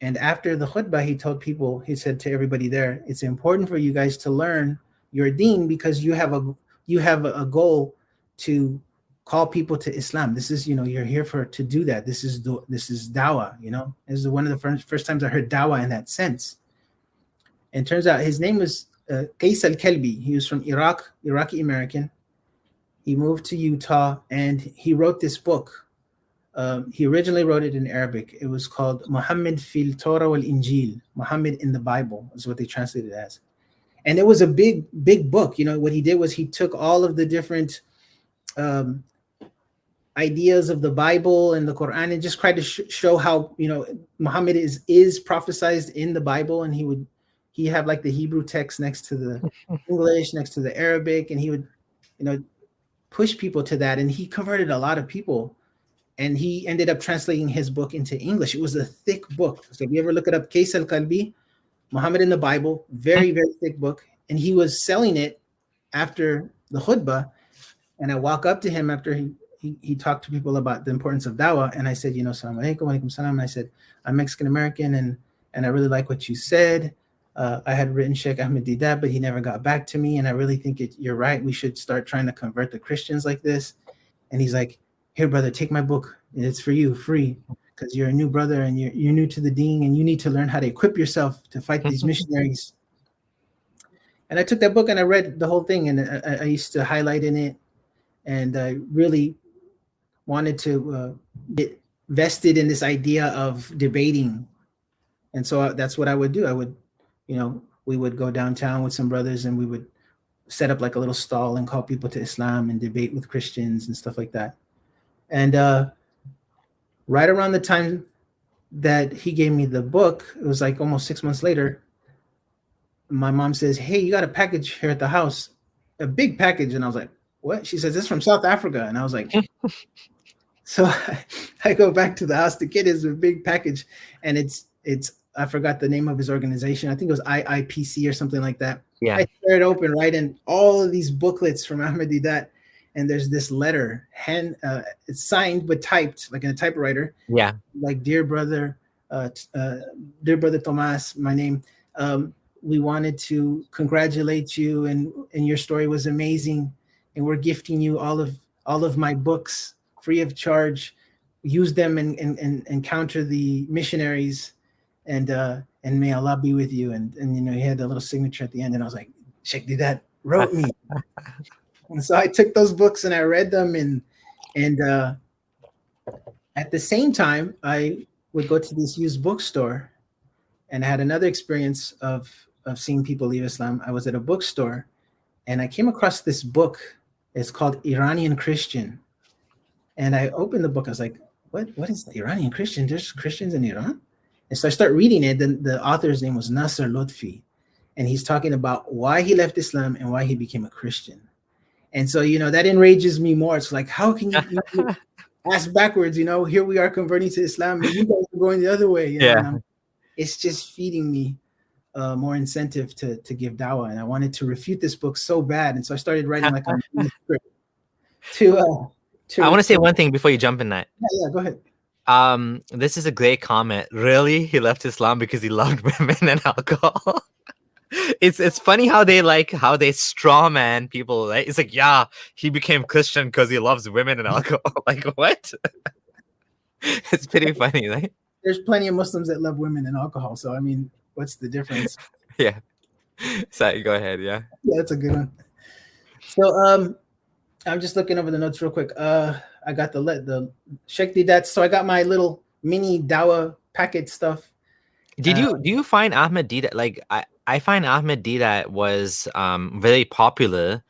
And after the khutbah, he told people, he said to everybody there, it's important for you guys to learn your deen because you have a goal to call people to Islam. This is, you know, you're here to do that. This is dawah, you know. This is one of the first times I heard dawah in that sense. And it turns out his name was Qais al-Kalbi. He was from Iraq, Iraqi American. He moved to Utah and he wrote this book. He originally wrote it in Arabic. It was called Muhammad fil Torah wal Injil. Muhammad in the Bible is what they translated it as. And it was a big book. You know, what he did was he took all of the different ideas of the Bible and the Quran and just tried to show how, you know, Muhammad is prophesied in the Bible. And he had like the Hebrew text next to the English, next to the Arabic, and he would, you know, push people to that. And he converted a lot of people. And he ended up translating his book into English. It was a thick book. So if you ever look it up, Qais al-Kalbi, Muhammad in the Bible, very, very thick book. And he was selling it after the khutbah. And I walk up to him after he talked to people about the importance of dawah. And I said, you know, salam alaikum, alaikum salam. And I said, I'm Mexican-American and I really like what you said. I had written Sheik Ahmed Deedat, but he never got back to me. And I really think you're right. We should start trying to convert the Christians like this. And he's like, here, brother, take my book. It's for you, free, because you're a new brother and you're new to the deen and you need to learn how to equip yourself to fight these missionaries. And I took that book and I read the whole thing, and I used to highlight in it, and I really wanted to get vested in this idea of debating. And so that's what I would do. I would, you know, we would go downtown with some brothers and we would set up like a little stall and call people to Islam and debate with Christians and stuff like that. And right around the time that he gave me the book, it was like almost 6 months later, my mom says, hey, you got a package here at the house, a big package. And I was like, what? She says, it's from South Africa. And I was like, so I go back to the house. The kid is a big package. And it's I forgot the name of his organization. I think it was IIPC or something like that. Yeah. I tear it open, right? And all of these booklets from Ahmed Deedat. And there's this letter, it's signed but typed, like in a typewriter. Yeah. Like, dear brother Tomas, my name. We wanted to congratulate you, and your story was amazing. And we're gifting you all of my books free of charge. Use them and counter the missionaries, and may Allah be with you. And you know, he had a little signature at the end, and I was like, Sheik Deedat wrote me. And so I took those books and I read them, and at the same time, I would go to this used bookstore, and I had another experience of seeing people leave Islam. I was at a bookstore, and I came across this book. It's called Iranian Christian, and I opened the book. I was like, "What is the Iranian Christian? There's Christians in Iran?" And so I start reading it. Then the author's name was Nasir Lotfi, and he's talking about why he left Islam and why he became a Christian. And so, you know, that enrages me more. It's like, how can you ask backwards? You know, here we are converting to Islam, and you guys are going the other way. You know? Yeah. It's just feeding me more incentive to give dawah. And I wanted to refute this book so bad. And so I started writing like a script to I want to say one thing before you jump in that. Yeah, go ahead. This is a great comment. Really? He left Islam because he loved women and alcohol? It's funny how they straw man people, right? It's like, yeah, he became Christian because he loves women and alcohol. Like, what? It's pretty funny, right? There's plenty of Muslims that love women and alcohol. So I mean, what's the difference? Yeah. Sorry, go ahead. Yeah. Yeah, that's a good one. So I'm just looking over the notes real quick. I got the Sheik Deedat. So I got my little mini Dawah packet stuff. Do you find Ahmed Deedat, like, I find Ahmed Deedat was very popular,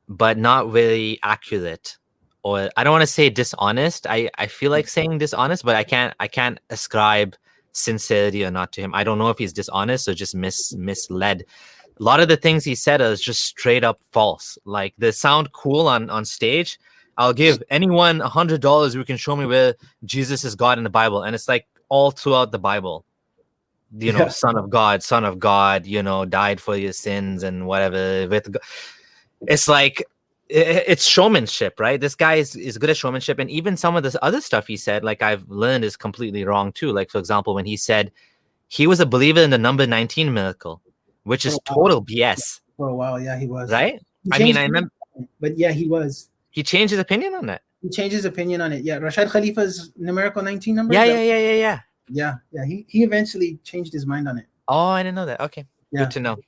but not very accurate, or I don't want to say dishonest. I feel like saying dishonest, but I can't ascribe sincerity or not to him. I don't know if he's dishonest or just misled. A lot of the things he said is just straight up false. Like, they sound cool on stage. I'll give anyone $100 who can show me where Jesus is God in the Bible, and it's like all throughout the Bible. You know, Son of God, you know, died for your sins and whatever. It's like, it's showmanship, right? This guy is good at showmanship. And even some of this other stuff he said, like, I've learned is completely wrong too. Like, for example, when he said he was a believer in the number 19 miracle, which is total BS. For a while, yeah, he was. Right? I mean, I remember. But yeah, he was. He changed his opinion on that. He changed his opinion on it. Yeah, Rashad Khalifa's numerical 19 number. Yeah. Yeah. He eventually changed his mind on it. Oh, I didn't know that. Okay, good to know.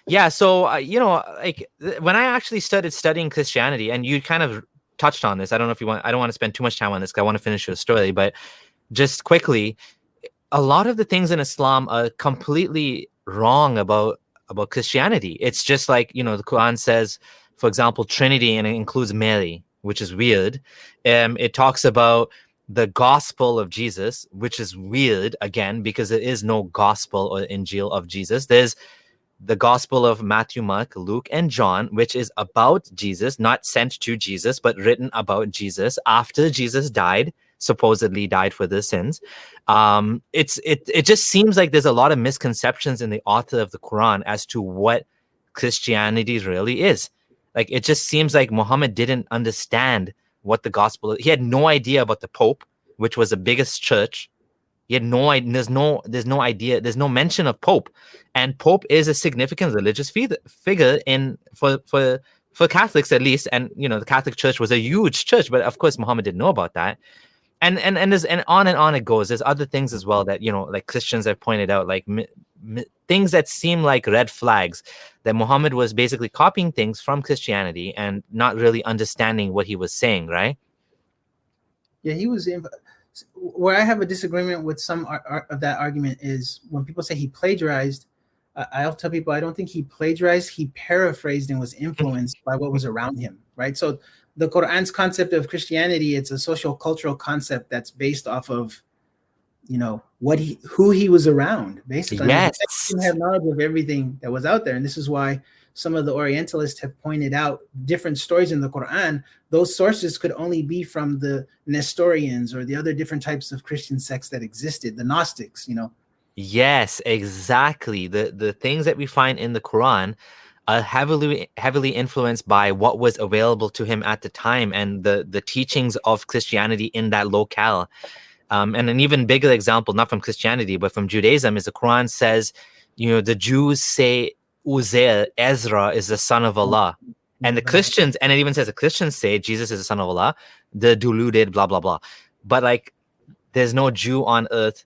Yeah, so you know, like, when I actually started studying Christianity, and you kind of touched on this. I don't know if you want. I don't want to spend too much time on this because I want to finish your story. But just quickly, a lot of the things in Islam are completely wrong about Christianity. It's just like, you know, the Quran says, for example, Trinity, and it includes Mary, which is weird. It talks about the gospel of Jesus, which is weird again, because there is no gospel or Injil of Jesus. There's the gospel of Matthew, Mark, Luke, and John, which is about Jesus, not sent to Jesus, but written about Jesus after Jesus died, supposedly died for their sins. It just seems like there's a lot of misconceptions in the author of the Quran as to what Christianity really is. Like, it just seems like Muhammad didn't understand what the gospel is. He had no idea about the Pope, which was the biggest church. He had no idea. There's no idea. There's no mention of Pope, and Pope is a significant religious figure for Catholics, at least. And you know, the Catholic Church was a huge church, but of course Muhammad didn't know about that. And on it goes. There's other things as well that, you know, like Christians have pointed out, like things that seem like red flags, that Muhammad was basically copying things from Christianity and not really understanding what he was saying, right? Yeah, he was. Where I have a disagreement with some of that argument is when people say he plagiarized. I'll tell people I don't think he plagiarized. He paraphrased and was influenced by what was around him, right? So the Quran's concept of Christianity, it's a social cultural concept that's based off of, you know, who he was around, basically. Yes. He didn't have knowledge of everything that was out there. And this is why some of the Orientalists have pointed out different stories in the Quran. Those sources could only be from the Nestorians or the other different types of Christian sects that existed, the Gnostics, you know. Yes, exactly. The things that we find in the Quran are heavily influenced by what was available to him at the time, and the teachings of Christianity in that locale. And an even bigger example, not from Christianity, but from Judaism, is the Quran says, you know, the Jews say Uzair, Ezra, is the son of Allah. And the Christians, and it even says the Christians say Jesus is the son of Allah, the deluded, blah, blah, blah. But like, there's no Jew on earth.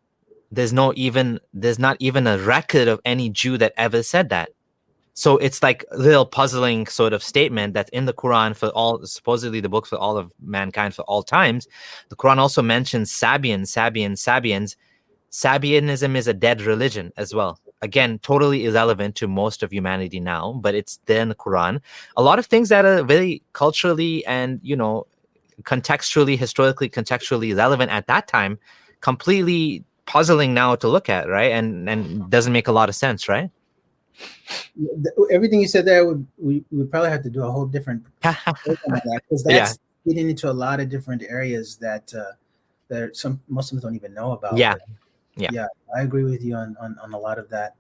There's not even a record of any Jew that ever said that. So it's like a little puzzling sort of statement that's in the Quran for all, supposedly the book for all of mankind for all times. The Quran also mentions Sabians. Sabianism is a dead religion as well. Again, totally irrelevant to most of humanity now, but it's there in the Quran. A lot of things that are very culturally and, you know, historically contextually relevant at that time, completely puzzling now to look at, right? And doesn't make a lot of sense, right? Everything you said there, we would probably have to do a whole different because that's getting into a lot of different areas that some Muslims don't even know about. Yeah, I agree with you on a lot of that.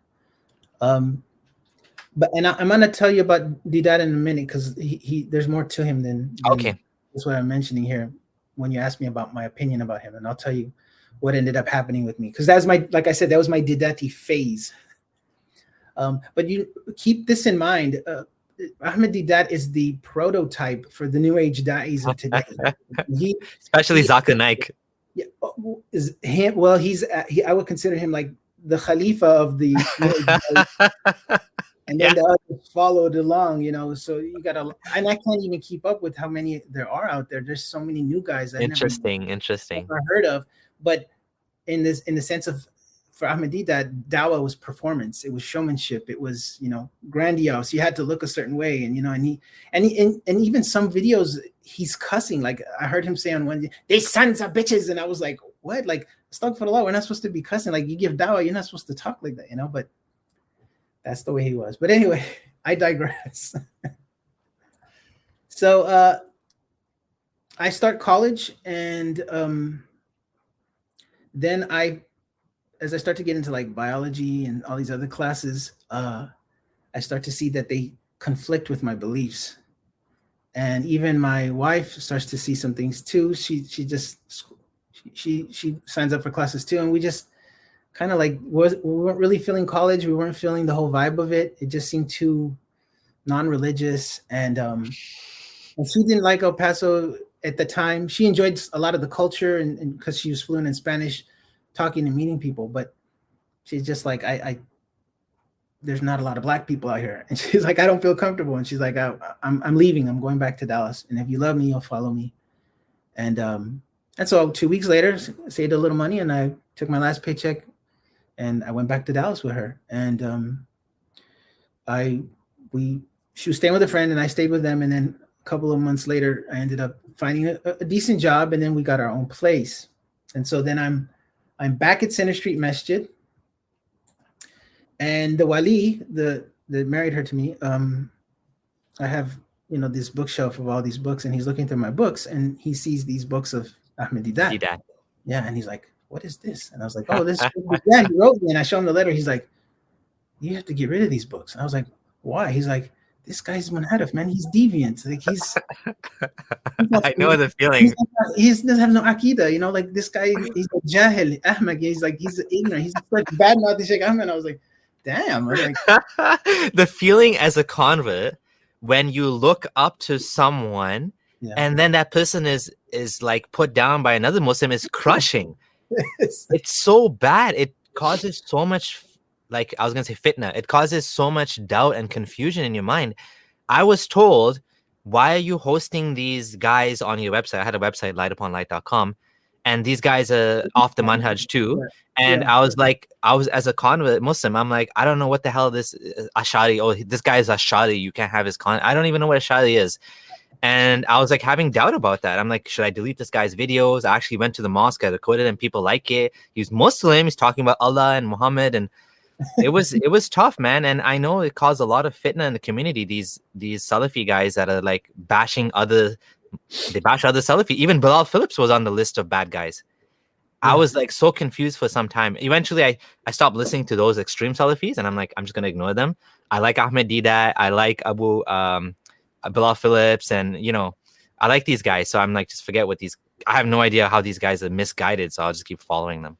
But I'm gonna tell you about Deedat in a minute because he there's more to him than okay. That's what I'm mentioning here when you asked me about my opinion about him, and I'll tell you what ended up happening with me because that's like I said, that was my Deedati phase. But you keep this in mind. Ahmed Deedat is the prototype for the New Age da'is of today. Especially Zakir Naik. Yeah, is him. Well, I would consider him like the Khalifa of the and then the others followed along, so you gotta, and I can't even keep up with how many there are out there. There's so many new guys I never heard of. But in the sense of, for Ahmed Deedat, Dawah was performance, it was showmanship, it was grandiose. You had to look a certain way, and even some videos he's cussing. Like I heard him say on one, "They sons of bitches," and I was like, "What?" Like, astaghfirullah, we're not supposed to be cussing. Like, you give Dawah, you're not supposed to talk like that, But that's the way he was. But anyway, I digress. So I start college, and then as I start to get into like biology and all these other classes, I start to see that they conflict with my beliefs. And even my wife starts to see some things too. She signs up for classes too. And we just kind of like, we weren't really feeling college. We weren't feeling the whole vibe of it. It just seemed too non-religious. And she didn't like El Paso at the time. She enjoyed a lot of the culture, and because she was fluent in Spanish, talking and meeting people. But she's just like, there's not a lot of black people out here. And she's like, I don't feel comfortable. And she's like, I'm leaving. I'm going back to Dallas. And if you love me, you'll follow me. And so 2 weeks later, saved a little money, and I took my last paycheck, and I went back to Dallas with her. And she was staying with a friend, and I stayed with them. And then a couple of months later, I ended up finding a decent job, and then we got our own place. And so then I'm back at Center Street Masjid. And the wali that married her to me, I have this bookshelf of all these books, and he's looking through my books, and he sees these books of Ahmed Deedat. Yeah, and he's like, "What is this?" And I was like, "Oh, this." Yeah, he wrote me, and I show him the letter. He's like, "You have to get rid of these books." And I was like, "Why?" He's like, "This guy's munharif, man. He's deviant. Like he's I know the feeling. He doesn't have no akida. Like this guy. He's a jahil, Ahmed. He's ignorant. He's like bad mouth Sheik Ahmed." And I was like, damn. Like, the feeling as a convert when you look up to someone, and then that person is like put down by another Muslim is crushing. It's so bad. It causes so much, like I was gonna say fitna. It causes so much doubt and confusion in your mind. I was told, why are you hosting these guys on your website? I had a website, lightuponlight.com. And these guys are off the manhaj too. And I was like, as a convert Muslim, I'm like, I don't know what the hell this Ashari. Oh, this guy is Ashari. You can't have his I don't even know what Ashari is. And I was like having doubt about that. I'm like, should I delete this guy's videos? I actually went to the mosque, I recorded, and people like it. He's Muslim. He's talking about Allah and Muhammad, and it was tough, man. And I know it caused a lot of fitna in the community. These Salafi guys that are like bashing they bash other Salafi. Even Bilal Phillips was on the list of bad guys. I was like so confused for some time. Eventually, I stopped listening to those extreme Salafis, and I'm like, I'm just gonna ignore them. I like Ahmed Deedat. I like Bilal Phillips, and I like these guys. So I'm like, just forget what these. I have no idea how these guys are misguided, so I'll just keep following them.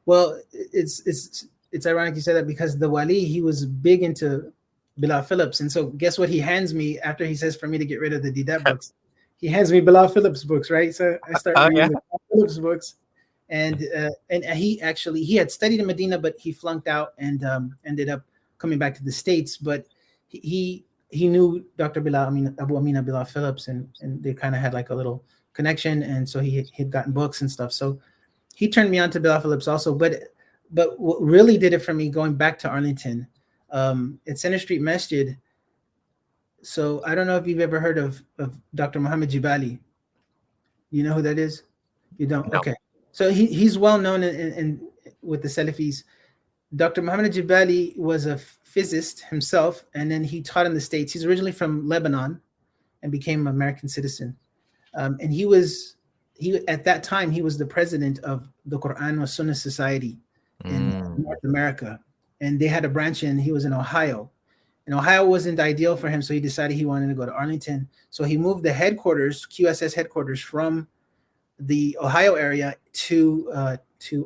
Well, it's ironic you say that, because the wali, he was big into Bilal Phillips, and so guess what he hands me after he says for me to get rid of the Deedat books. He hands me Bilal Phillips books, right? So I start reading the Bilal Phillips books, and he had studied in Medina, but he flunked out and ended up coming back to the States. But he knew Dr. Abu Amina Bilal Phillips, and they kind of had like a little connection, and so he had gotten books and stuff. So he turned me on to Bilal Phillips also. But what really did it for me, going back to Arlington, at Center Street Masjid. So I don't know if you've ever heard of Dr. Mohammad Jabali. You know who that is? You don't? No. Okay. So he's well known in with the Salafis. Dr. Mohammad Jabali was a physicist himself, and then he taught in the States. He's originally from Lebanon and became an American citizen. And at that time, he was the president of the Quran wa Sunnah Society in North America. And they had a branch he was in Ohio. And Ohio wasn't ideal for him, so he decided he wanted to go to Arlington. So he moved the headquarters, QSS headquarters, from the Ohio area to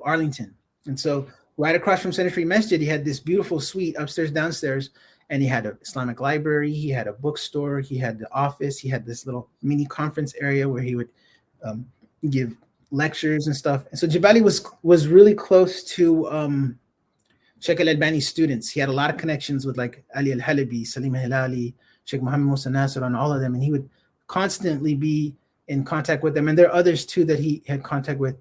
Arlington. And so right across from Center Street Masjid, he had this beautiful suite upstairs, downstairs, and he had an Islamic library, he had a bookstore, he had the office, he had this little mini conference area where he would give lectures and stuff. And so Jabali was really close to Sheik Albani's students. He had a lot of connections with like Ali al-Halabi, Salim al-Hilali, Sheikh Muhammad Musa Nasir, and all of them. And he would constantly be in contact with them. And there are others too that he had contact with.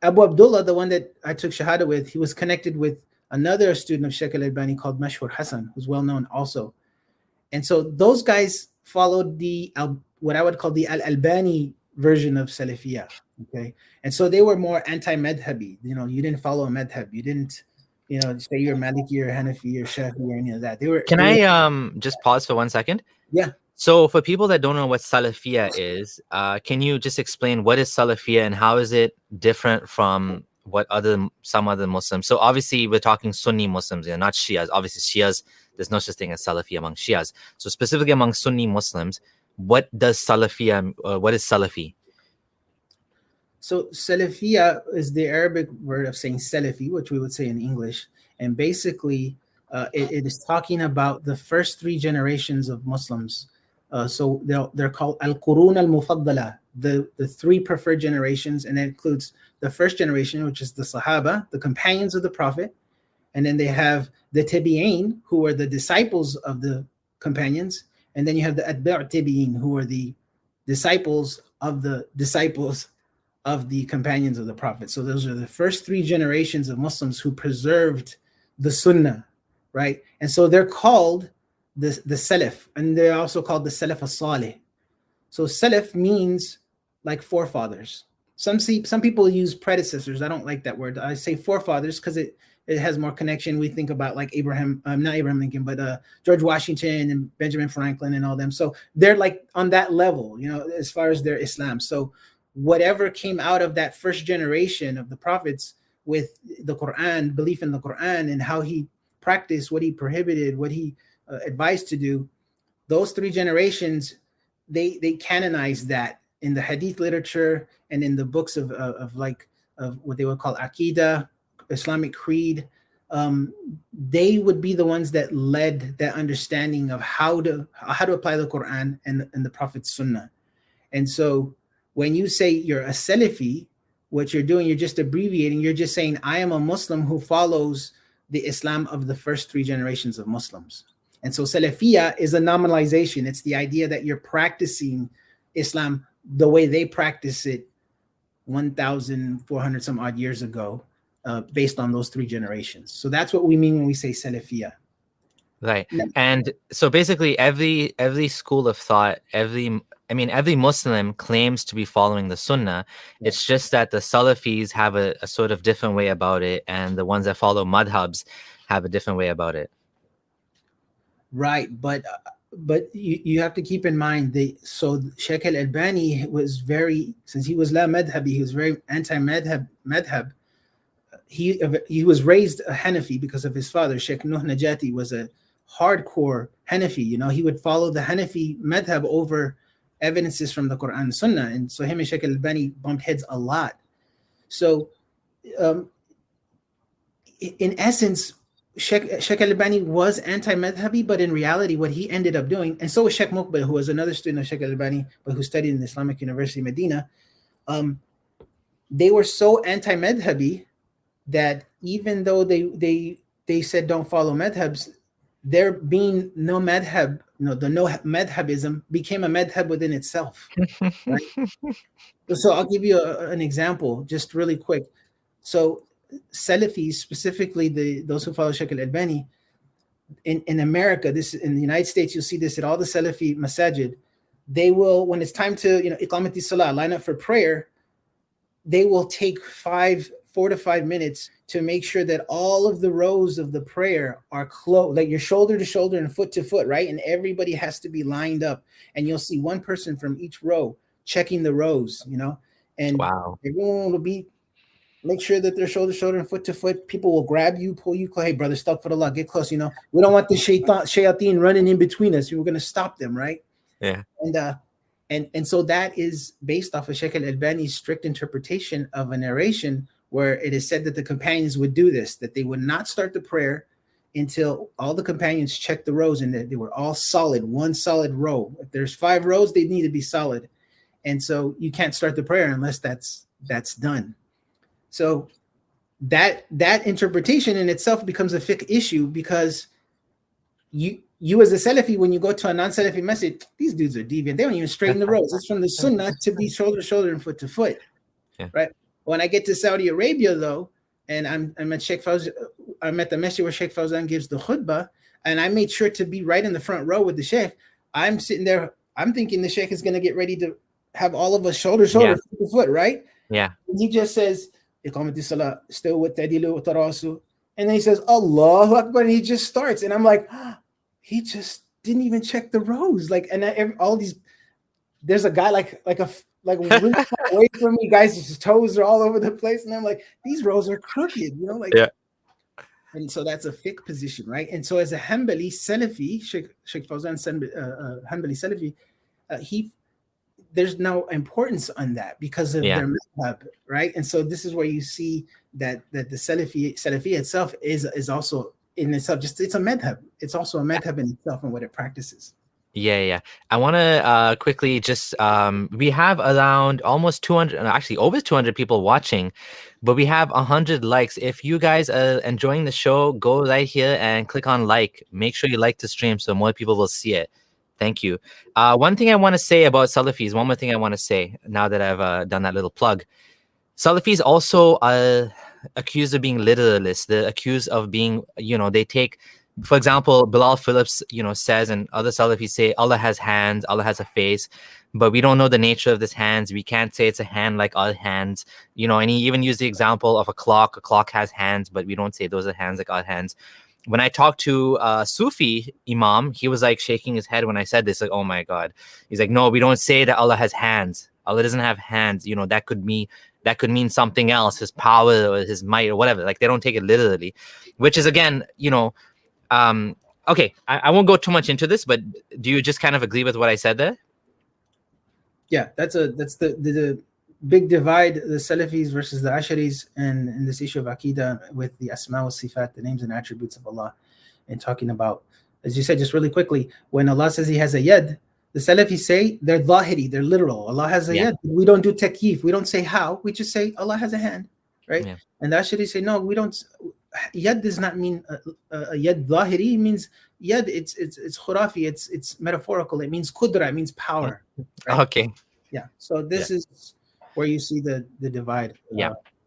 Abu Abdullah, the one that I took Shahada with, he was connected with another student of Sheikh Albani called Mashhur Hassan, who's well known also. And so those guys followed the what I would call the Al-Albani version of Salafia. Okay. And so they were more anti-Madhhabi. You know, you didn't follow a Madhhab. You didn't, you know, say you're Maliki or Hanafi or Shafi or any of that. Can I just pause for 1 second? Yeah. So for people that don't know what Salafia is, can you just explain what is Salafia and how is it different from what some other Muslims? So obviously we're talking Sunni Muslims, you know, not Shias. Obviously Shias, there's no such thing as Salafi among Shias. So specifically among Sunni Muslims, what does Salafia, what is Salafi? So Salafia is the Arabic word of saying Salafi, which we would say in English. And basically it is talking about the first 3 generations of Muslims. So they're called Al-Qurun Al-Mufaddala, the 3 preferred generations. And that includes the first generation, which is the Sahaba, the companions of the Prophet. And then they have the Tabi'in, who are the disciples of the companions. And then you have the Atba' Tabi'in, who are the disciples of the companions of the Prophet. So those are the first 3 generations of Muslims who preserved the Sunnah, right? And so they're called the Salaf, and they're also called the Salaf as-Salih. So Salaf means like forefathers. Some people use predecessors. I don't like that word. I say forefathers because it has more connection. We think about like not Abraham Lincoln, but George Washington and Benjamin Franklin and all them. So they're like on that level, you know, as far as their Islam. So whatever came out of that first generation of the prophets with the Quran, belief in the Quran and how he practiced, what he prohibited, what he advised to do, those 3 generations, they canonized that in the hadith literature and in the books of what they would call Aqidah, Islamic creed. They would be the ones that led that understanding of how to apply the Quran and the Prophet's Sunnah. And so when you say you're a Salafi, what you're doing, you're just abbreviating. You're just saying, I am a Muslim who follows the Islam of the first 3 generations of Muslims. And so Salafiyah is a nominalization. It's the idea that you're practicing Islam the way they practice it 1,400 some odd years ago, based on those 3 generations. So that's what we mean when we say Salafiyah. Right. And so basically every school of thought, every Muslim claims to be following the Sunnah. It's just that the Salafis have a sort of different way about it, and the ones that follow madhabs have a different way about it. Right, but you have to keep in mind so Sheikh Al-Albani was since he was la madhabi, he was very anti-madhab. He was raised a Hanafi because of his father. Sheikh Nuh Najati was a hardcore Hanafi. You know, he would follow the Hanafi madhab over evidences from the Quran and Sunnah. And so him and Sheikh Albani bumped heads a lot. So in essence, Sheikh Albani was anti-madhabi, but in reality, what he ended up doing, and so was Sheikh Muqbil, who was another student of Sheikh Albani, but who studied in the Islamic University, Medina. They were so anti-madhabi that even though they said don't follow madhabs, there being no madhab, the no madhabism became a madhab within itself. Right? So I'll give you an example, just really quick. So Salafis, specifically those who follow Sheikh Al-Albani, in America, in the United States, you'll see this at all the Salafi masajid. They will, when it's time to iqamati salah, line up for prayer, they will take 4 to 5 minutes to make sure that all of the rows of the prayer are close, like you're shoulder to shoulder and foot to foot, right? And everybody has to be lined up, and you'll see one person from each row checking the rows, and wow. Everyone will make sure that they're shoulder to shoulder and foot to foot. People will grab you, pull you, hey brother, stop for the law, get close. We don't want the shayateen running in between us. We're going to stop them, right? Yeah. And so that is based off of Sheikh Al-Albani's strict interpretation of a narration where it is said that the companions would do this, that they would not start the prayer until all the companions checked the rows and that they were all solid, one solid row. If there's 5 rows, they need to be solid. And so you can't start the prayer unless that's done. So that interpretation in itself becomes a fiqh issue, because you as a Salafi, when you go to a non-Salafi message, these dudes are deviant. They don't even straighten the rows. It's from the Sunnah to be shoulder to shoulder and foot to foot, right? When I get to Saudi Arabia, though, and I'm at Sheikh Fawzan, I'm at the masjid where Sheikh Fawzan gives the khutbah, and I made sure to be right in the front row with the Sheikh. I'm sitting there, I'm thinking the Sheikh is going to get ready to have all of us shoulder to shoulder, foot to foot, right? Yeah. And he just says, Iqamati Salah, still with Tadilu wa Tarasu. And then he says, Allahu Akbar, and he just starts. And I'm like, he just didn't even check the rows. Like, and all these, there's a guy like really far away from me, guys, his toes are all over the place. And I'm like, these rows are crooked, you know, like, and so that's a fiqh position, right? And so as a Hanbali Salafi, Sheikh Fawzan Hanbali Salafi, there's no importance on that because of their madhhab, right? And so this is where you see that the Salafi itself is also in itself, just it's a madhhab. It's also a madhhab in itself and what it practices. Yeah. I want to quickly just, we have around almost 200, actually over 200 people watching, but we have 100 likes. If you guys are enjoying the show, go right here and click on like. Make sure you like the stream so more people will see it. Thank you. One thing I want to say about Salafis, one more thing I want to say now that I've done that little plug. Salafis also are accused of being literalists. They're accused of being, they take, for example, Bilal Phillips, says, and other Salafis say Allah has hands, Allah has a face, but we don't know the nature of this hands. We can't say it's a hand like our hands, and he even used the example of a clock. A clock has hands, but we don't say those are hands like our hands. When I talked to Sufi Imam, he was like shaking his head when I said this, like, oh my God. He's like, no, we don't say that Allah has hands. Allah doesn't have hands. That could mean something else, his power or his might or whatever. Like, they don't take it literally, which is, again, okay, I won't go too much into this, but do you just kind of agree with what I said there? Yeah, that's the big divide, the Salafis versus the Asharis, and in this issue of Aqidah with the Asma wa Sifat, the names and attributes of Allah, and talking about, as you said, just really quickly, when Allah says he has a yad, the Salafis say they're zahiri, they're literal. Allah has a yad. We don't do takyif. We don't say how. We just say Allah has a hand, right? Yeah. And the Asharis say, no, we don't. Yad does not mean a yad zahiri. It means yad, it's khurafi, it's metaphorical. It means qudra, it means power. Right? Okay. Yeah. So this is where you see the divide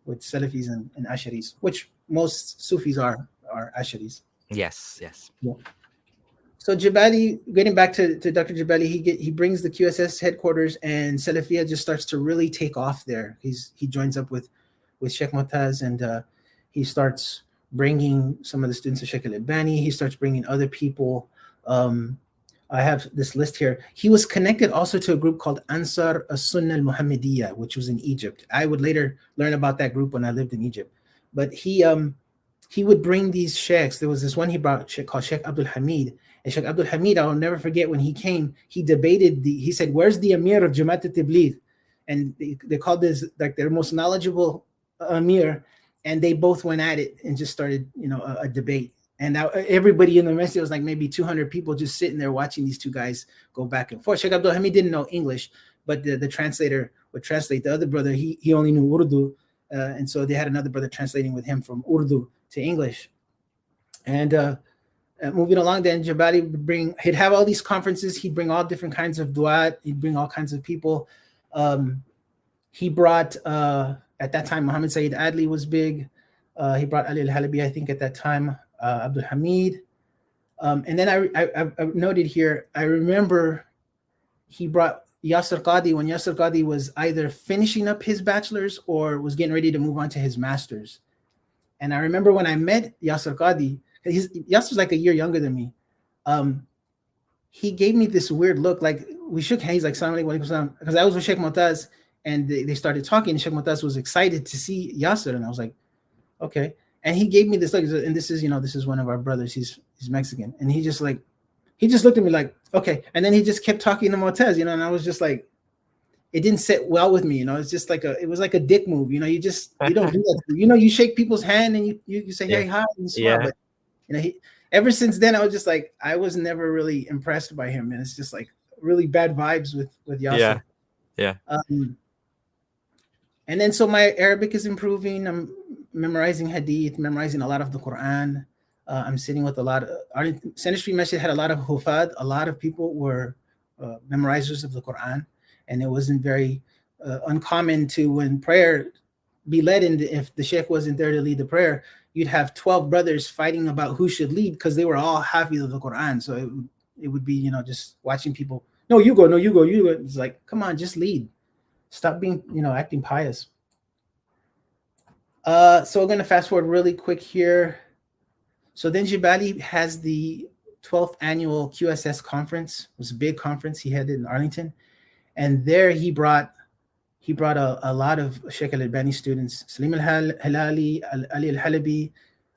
with Salafis and Asharis, which most Sufis are Asharis. Yes. Yeah. So Jabali, getting back to Dr. Jabali, he brings the QSS headquarters, and Salafia just starts to really take off there. He joins up with Sheikh Motaz, and he starts bringing some of the students of Sheik Albani. He starts bringing other people. I have this list here. He was connected also to a group called Ansar as-Sunnah al-Muhammadiyah, which was in Egypt. I would later learn about that group when I lived in Egypt. But he would bring these sheikhs. There was this one he brought called Sheik Abdul Hamid. And Sheik Abdul Hamid, I'll never forget when he came, he debated, he said, where's the Amir of Jamaat al-Tabligh? And they called this like their most knowledgeable Amir. And they both went at it and just started, a debate. And now everybody in the masjid was like maybe 200 people just sitting there watching these two guys go back and forth. Sheikh Abdul Hamid didn't know English, but the translator would translate. The other brother, he only knew Urdu. And so they had another brother translating with him from Urdu to English. And moving along, then Jabali he'd have all these conferences. He'd bring all different kinds of du'at. He'd bring all kinds of people. He brought, at that time, Muhammad Sayyid Adli was big. He brought Ali al-Halabi, I think, at that time. Abdul Hamid. And then I noted here, I remember he brought Yasir Qadi when Yasir Qadi was either finishing up his bachelor's or was getting ready to move on to his master's. And I remember when I met Yasir Qadi, Yasir's like a year younger than me. He gave me this weird look, like we shook hands, like Assalamu alaikum, because I was with Sheikh Motaz and they started talking, and Sheikh Motaz was excited to see Yasir, and I was like, okay. And he gave me this look, and this is one of our brothers. He's Mexican, and he just looked at me like, okay. And then he just kept talking to Motaz, and I was just like, it didn't sit well with me. It's just it was like a dick move. You don't do that. You shake people's hand and you say, hey, hi, and you smile. But ever since then, I was just like, I was never really impressed by him. And it's just like really bad vibes with Yasser. Yeah. And then so my Arabic is improving. I'm memorizing hadith, memorizing a lot of the Quran. I'm sitting with a lot of Center Street Masjid had a lot of hufad. A lot of people were memorizers of the Quran, and it wasn't very uncommon to, when prayer be led, if the sheikh wasn't there to lead the prayer, you'd have 12 brothers fighting about who should lead because they were all hafiz of the Quran. So it would be just watching people. No, you go. No, you go. You go. It's like, come on, just lead. Stop being acting pious. So we're gonna fast forward really quick here. So then Jabali has the 12th annual QSS conference. It was a big conference he had in Arlington, and there he brought a lot of Sheik Albani students. Salim al-Hilali, Ali al-Halabi,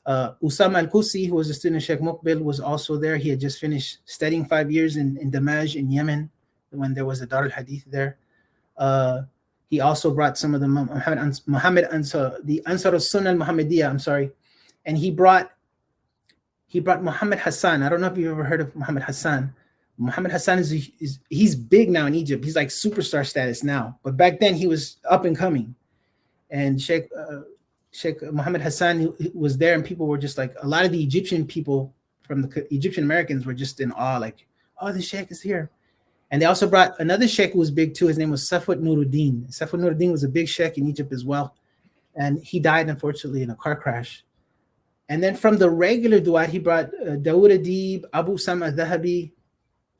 Usama al-Qusi, who was a student of Sheikh Muqbil, was also there. He had just finished studying 5 years in Damaj in Yemen when there was a Dar al-Hadith there. He also brought some of the Muhammad Ansar, the Ansar al-Sunnah al-Muhammadiyah, I'm sorry. And he brought Muhammad Hassan. I don't know if you've ever heard of Muhammad Hassan. Muhammad Hassan he's big now in Egypt. He's like superstar status now. But back then he was up and coming. And Sheikh Muhammad Hassan was there, and people were just like, a lot of the Egyptian people from the Egyptian Americans were just in awe, like, oh, the Sheikh is here. And they also brought another Sheikh who was big too. His name was Safwat Nuruddin. Safwat Nuruddin was a big Sheikh in Egypt as well. And he died, unfortunately, in a car crash. And then from the regular du'at, he brought Dawood Adib, Abu Sama Dhahabi.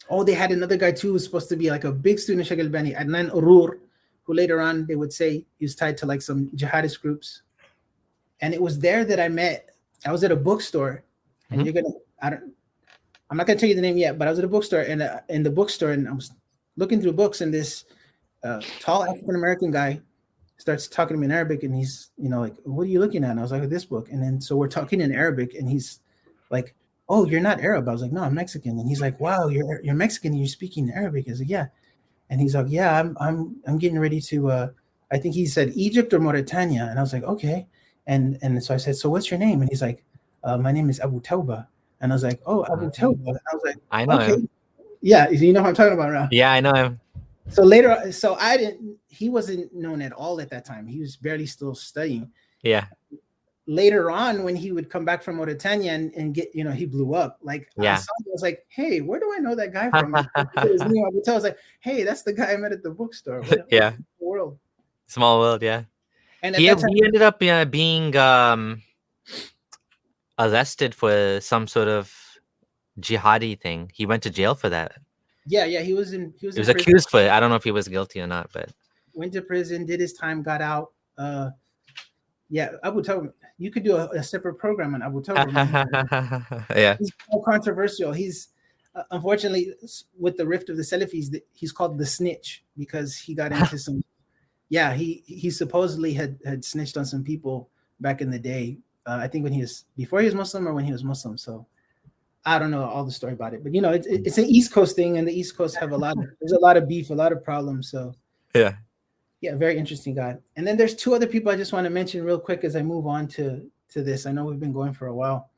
Oh, they had another guy too who was supposed to be like a big student of Sheikh Albani, Adnan Urur, who later on they would say he was tied to like some jihadist groups. And it was there that I was at a bookstore, and I'm not gonna tell you the name yet, but I was at a bookstore, and in the bookstore, and I was looking through books, and this tall African-American guy starts talking to me in Arabic, and he's, like, what are you looking at? And I was like, this book. And then so we're talking in Arabic, and he's like, oh, you're not Arab. I was like, no, I'm Mexican. And he's like, wow, you're Mexican and you're speaking Arabic. I was like, yeah. And he's like, yeah, I'm getting ready to I think he said Egypt or Mauritania. And I was like, okay. And so I said, so what's your name? And he's like, my name is Abu Tawba. And I was like, oh, Abu Tawba. And I was like, I know him. Yeah, you know what I'm talking about now. Yeah, I know him. So he wasn't known at all at that time. He was barely still studying. Yeah. Later on, when he would come back from Mauritania and get, he blew up. Like, yeah. I was like, hey, where do I know that guy from? I was like, hey, that's the guy I met at the bookstore. Yeah. World. Small world, yeah. And he ended up being arrested for some sort of jihadi thing. He went to jail for that. Yeah, he was accused for it. I don't know if he was guilty or not, but went to prison, did his time, got out. Yeah, Abu Tawba. You could do a separate program on Abu Tawba. Yeah, he's so controversial. He's unfortunately, with the rift of the Salafis, he's called the snitch because he got into some. Yeah, he supposedly had snitched on some people back in the day. I think before he was Muslim or when he was Muslim. So I don't know all the story about it, but it's an East Coast thing, and the East Coast have there's a lot of beef, a lot of problems. So yeah, very interesting guy. And then there's two other people I just want to mention real quick as I move on to this. I know we've been going for a while.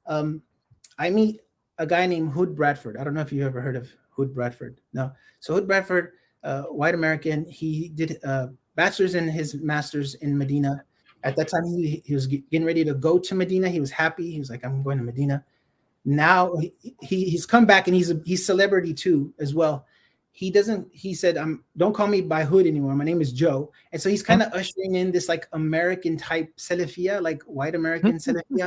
I meet a guy named Hood Bradford. I don't know if you ever heard of Hood Bradford. No. So Hood Bradford, white American. He did bachelor's and his master's in Medina. At that time, he was getting ready to go to Medina. He was happy. He was like, I'm going to Medina. Now he's come back, and he's celebrity too as well. He said, don't call me by Hood anymore. My name is Joe. And so he's kind of ushering in this like American type Salafia, like white American Salafia.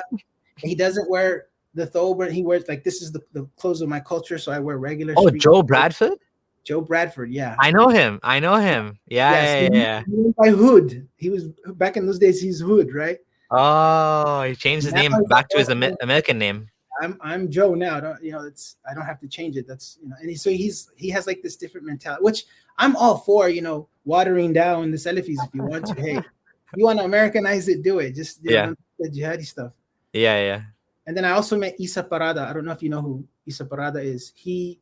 He doesn't wear the thobe. He wears like, this is the clothes of my culture. So I wear regular. Oh, Joe Bradford? Joe Bradford, yeah. I know him. Yeah. He went by Hood. He was, back in those days, he's Hood, right? Oh, he changed his name back to his American name. I'm Joe now. I don't have to change it. That's and he has like this different mentality, which I'm all for. Watering down the Salafis if you want to. Hey, you want to Americanize it, do it. Just the jihadi stuff. Yeah. And then I also met Isa Parada. I don't know if you know who Isa Parada is. He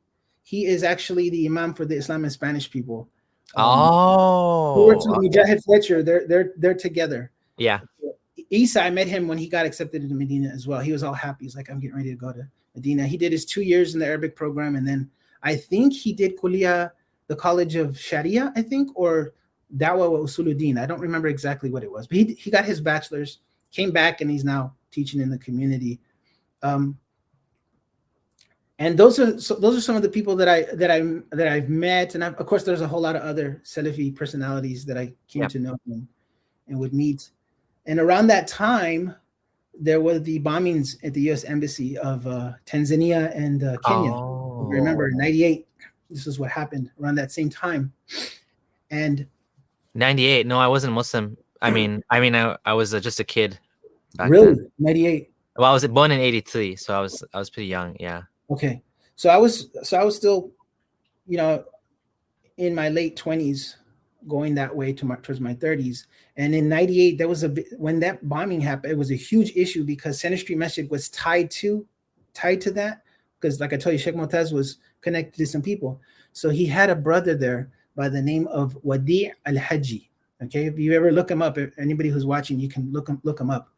is actually the imam for the Islam and Spanish people. He works Oh, with okay. Mujahid Fletcher. They're together. Yeah. Isa, I met him when he got accepted into Medina as well. He was all happy. He's like, I'm getting ready to go to Medina. He did his 2 years in the Arabic program, and then I think he did Kuliya, the College of Sharia, I think, or Dawah wa Usuluddin. I don't remember exactly what it was, but he got his bachelor's, came back, and he's now teaching in the community. And those are some of the people that I've met, and of course there's a whole lot of other Salafi personalities that I came to know and would meet. And around that time, there were the bombings at the U.S. Embassy of Tanzania and Kenya. Oh. Remember, in '98, this is what happened around that same time. And 98? No, I wasn't Muslim. I mean, I was just a kid back really, then. 98. Well, I was born in '83, so I was pretty young. Yeah. Okay, so I was still, in my late 20s, going that way towards my 30s. And in '98, there was when that bombing happened, it was a huge issue because Center Street Masjid was tied to that, because like I told you, Sheikh Motaz was connected to some people. So he had a brother there by the name of Wadi al-Haji. Okay, if you ever look him up, if anybody who's watching, you can look him up.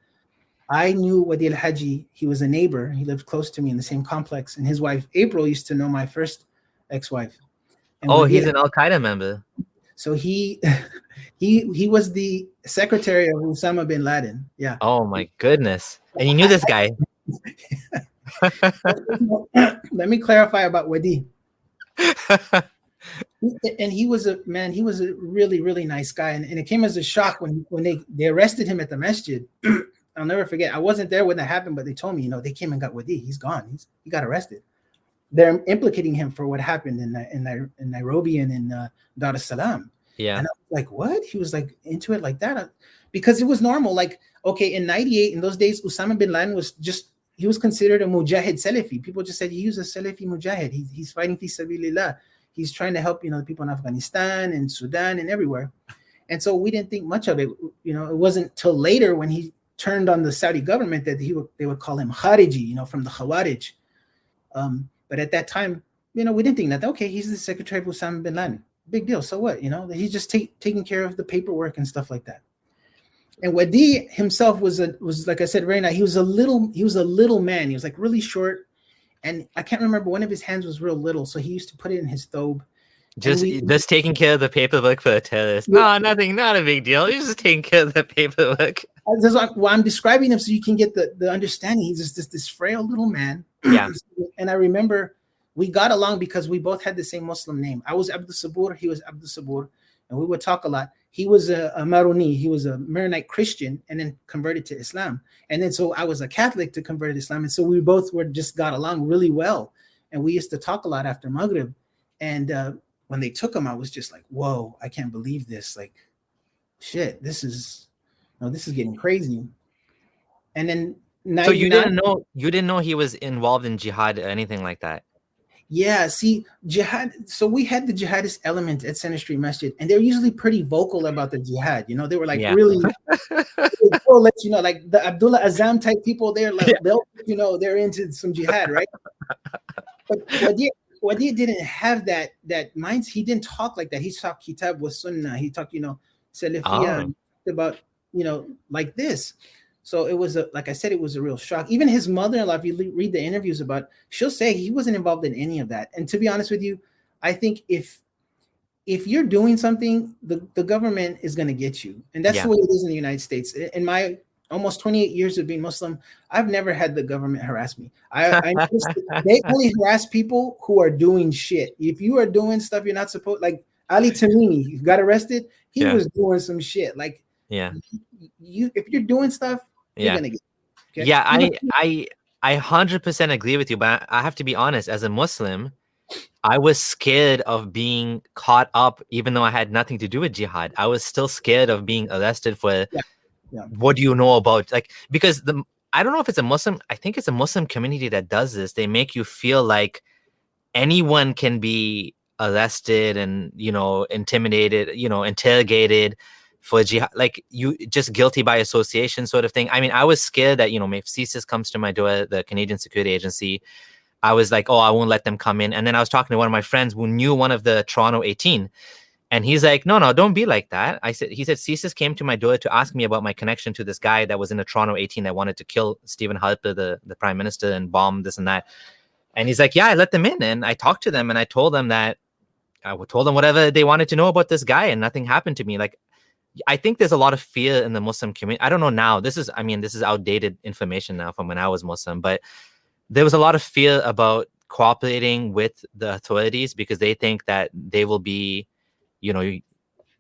I knew Wadi al-Haji. He was a neighbor. He lived close to me in the same complex. And his wife, April, used to know my first ex-wife. And he's an Al-Qaeda member. So he was the secretary of Osama bin Laden. Yeah. Oh my goodness. And you knew this guy. Let me clarify about Wadi. And he was a really, really nice guy. And it came as a shock when they arrested him at the masjid. I'll never forget. I wasn't there when that happened, but they told me, they came and got Wadi. He's gone. He got arrested. They're implicating him for what happened in Nairobi and in Dar es Salaam. Yeah. And I was like, what? He was like into it like that, because it was normal. Like, okay, in '98, in those days, Osama bin Laden he was considered a Mujahid Salafi. People just said he was a Salafi Mujahid. He's fighting fi sabilillah. He's trying to help, the people in Afghanistan and Sudan and everywhere. And so we didn't think much of it. It wasn't till later when he turned on the Saudi government that they would call him Khariji, from the Khawarij. But at that time, we didn't think that, okay, he's the secretary of Osama bin Laden. Big deal. So what? He's just taking care of the paperwork and stuff like that. And Wadi himself was like I said, very nice. He was a little man. He was like really short. And I can't remember, one of his hands was real little. So he used to put it in his thobe. Just taking care of the paperwork for the terrorists. No, nothing, not a big deal. He's just taking care of the paperwork. Well, I'm describing him so you can get the understanding. He's just this frail little man. Yeah. And I remember we got along because we both had the same Muslim name. I was Abdul Sabur, he was Abdul Sabur, and we would talk a lot. He was a Maruni, he was a Maronite Christian, and then converted to Islam. And then so I was a Catholic to convert to Islam. And so we both just got along really well. And we used to talk a lot after Maghrib. And when they took him, I was just like, whoa, I can't believe this. Like, shit, this is getting crazy. And then so you didn't know he was involved in jihad or anything like that? Yeah, see, jihad. So we had the jihadist element at Center Street Masjid, and they're usually pretty vocal about the jihad. They were like really, they'll let you know, like the Abdullah Azam type people. They're like, they're into some jihad, right? But Wadi didn't have that mindset. He didn't talk like that. He talked kitab wa sunnah. He talked, Salafia, about, like this. So it was like I said, it was a real shock. Even his mother-in-law, if you read the interviews she'll say he wasn't involved in any of that. And to be honest with you, I think if you're doing something, the government is going to get you. And that's the way it is in the United States. In my almost 28 years of being Muslim, I've never had the government harass me. They only harass people who are doing shit. If you are doing stuff you're not supposed, like Ali Tamimi got arrested, he was doing some shit. Like, if you're doing stuff, you're gonna get it. Okay? Yeah, I 100% agree with you, but I have to be honest, as a Muslim, I was scared of being caught up, even though I had nothing to do with jihad. I was still scared of being arrested for what do you know about, like, because I don't know if it's a Muslim, I think it's a Muslim community that does this. They make you feel like anyone can be arrested and, intimidated, interrogated for jihad, like you just guilty by association sort of thing. I mean, I was scared that, if CSIS comes to my door, the Canadian Security Agency, I was like, oh, I won't let them come in. And then I was talking to one of my friends who knew one of the Toronto 18, And he's like, no, don't be like that. He said, CSIS came to my door to ask me about my connection to this guy that was in the Toronto 18 that wanted to kill Stephen Harper, the prime minister, and bomb this and that. And he's like, yeah, I let them in, and I talked to them, and I told them whatever they wanted to know about this guy, and nothing happened to me. Like, I think there's a lot of fear in the Muslim community. I don't know now. This is outdated information now from when I was Muslim, but there was a lot of fear about cooperating with the authorities because they think that they will be,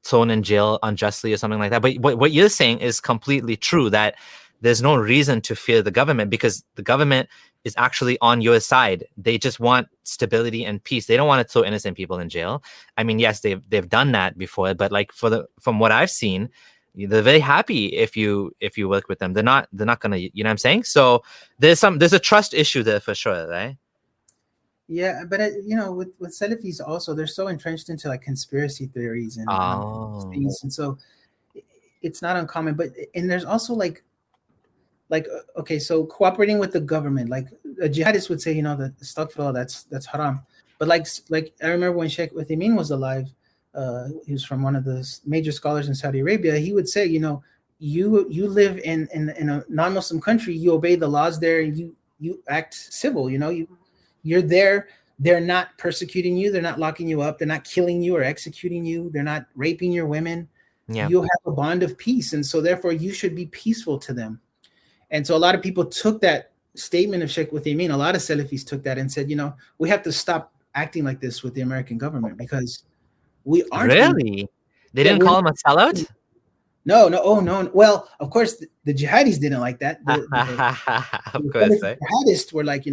thrown in jail unjustly or something like that. But what you're saying is completely true, that there's no reason to fear the government because the government is actually on your side. They just want stability and peace. They don't want to throw innocent people in jail. I mean, yes, they've done that before, but like from what I've seen, they're very happy if you work with them. They're not gonna, you know what I'm saying? So there's a trust issue there for sure, right? Yeah, but with Salafis also, they're so entrenched into like conspiracy theories and things, and so it's not uncommon. But there's also like okay, so cooperating with the government, like a jihadist would say, the astaghfirullah, that's haram. But like I remember when Sheik Uthaymeen was alive, he was from one of the major scholars in Saudi Arabia. He would say, you live in a non-Muslim country, you obey the laws there, you act civil, you're there. They're not persecuting you. They're not locking you up. They're not killing you or executing you. They're not raping your women. Yeah. You have a bond of peace. And so therefore you should be peaceful to them. And so a lot of people took that statement of Sheikh Uthaymeen, a lot of Salafis took that and said, we have to stop acting like this with the American government because we aren't. Really? They didn't call him a sellout? No. Oh, no. Well, of course, the jihadis didn't like that. Of course. The jihadists were like,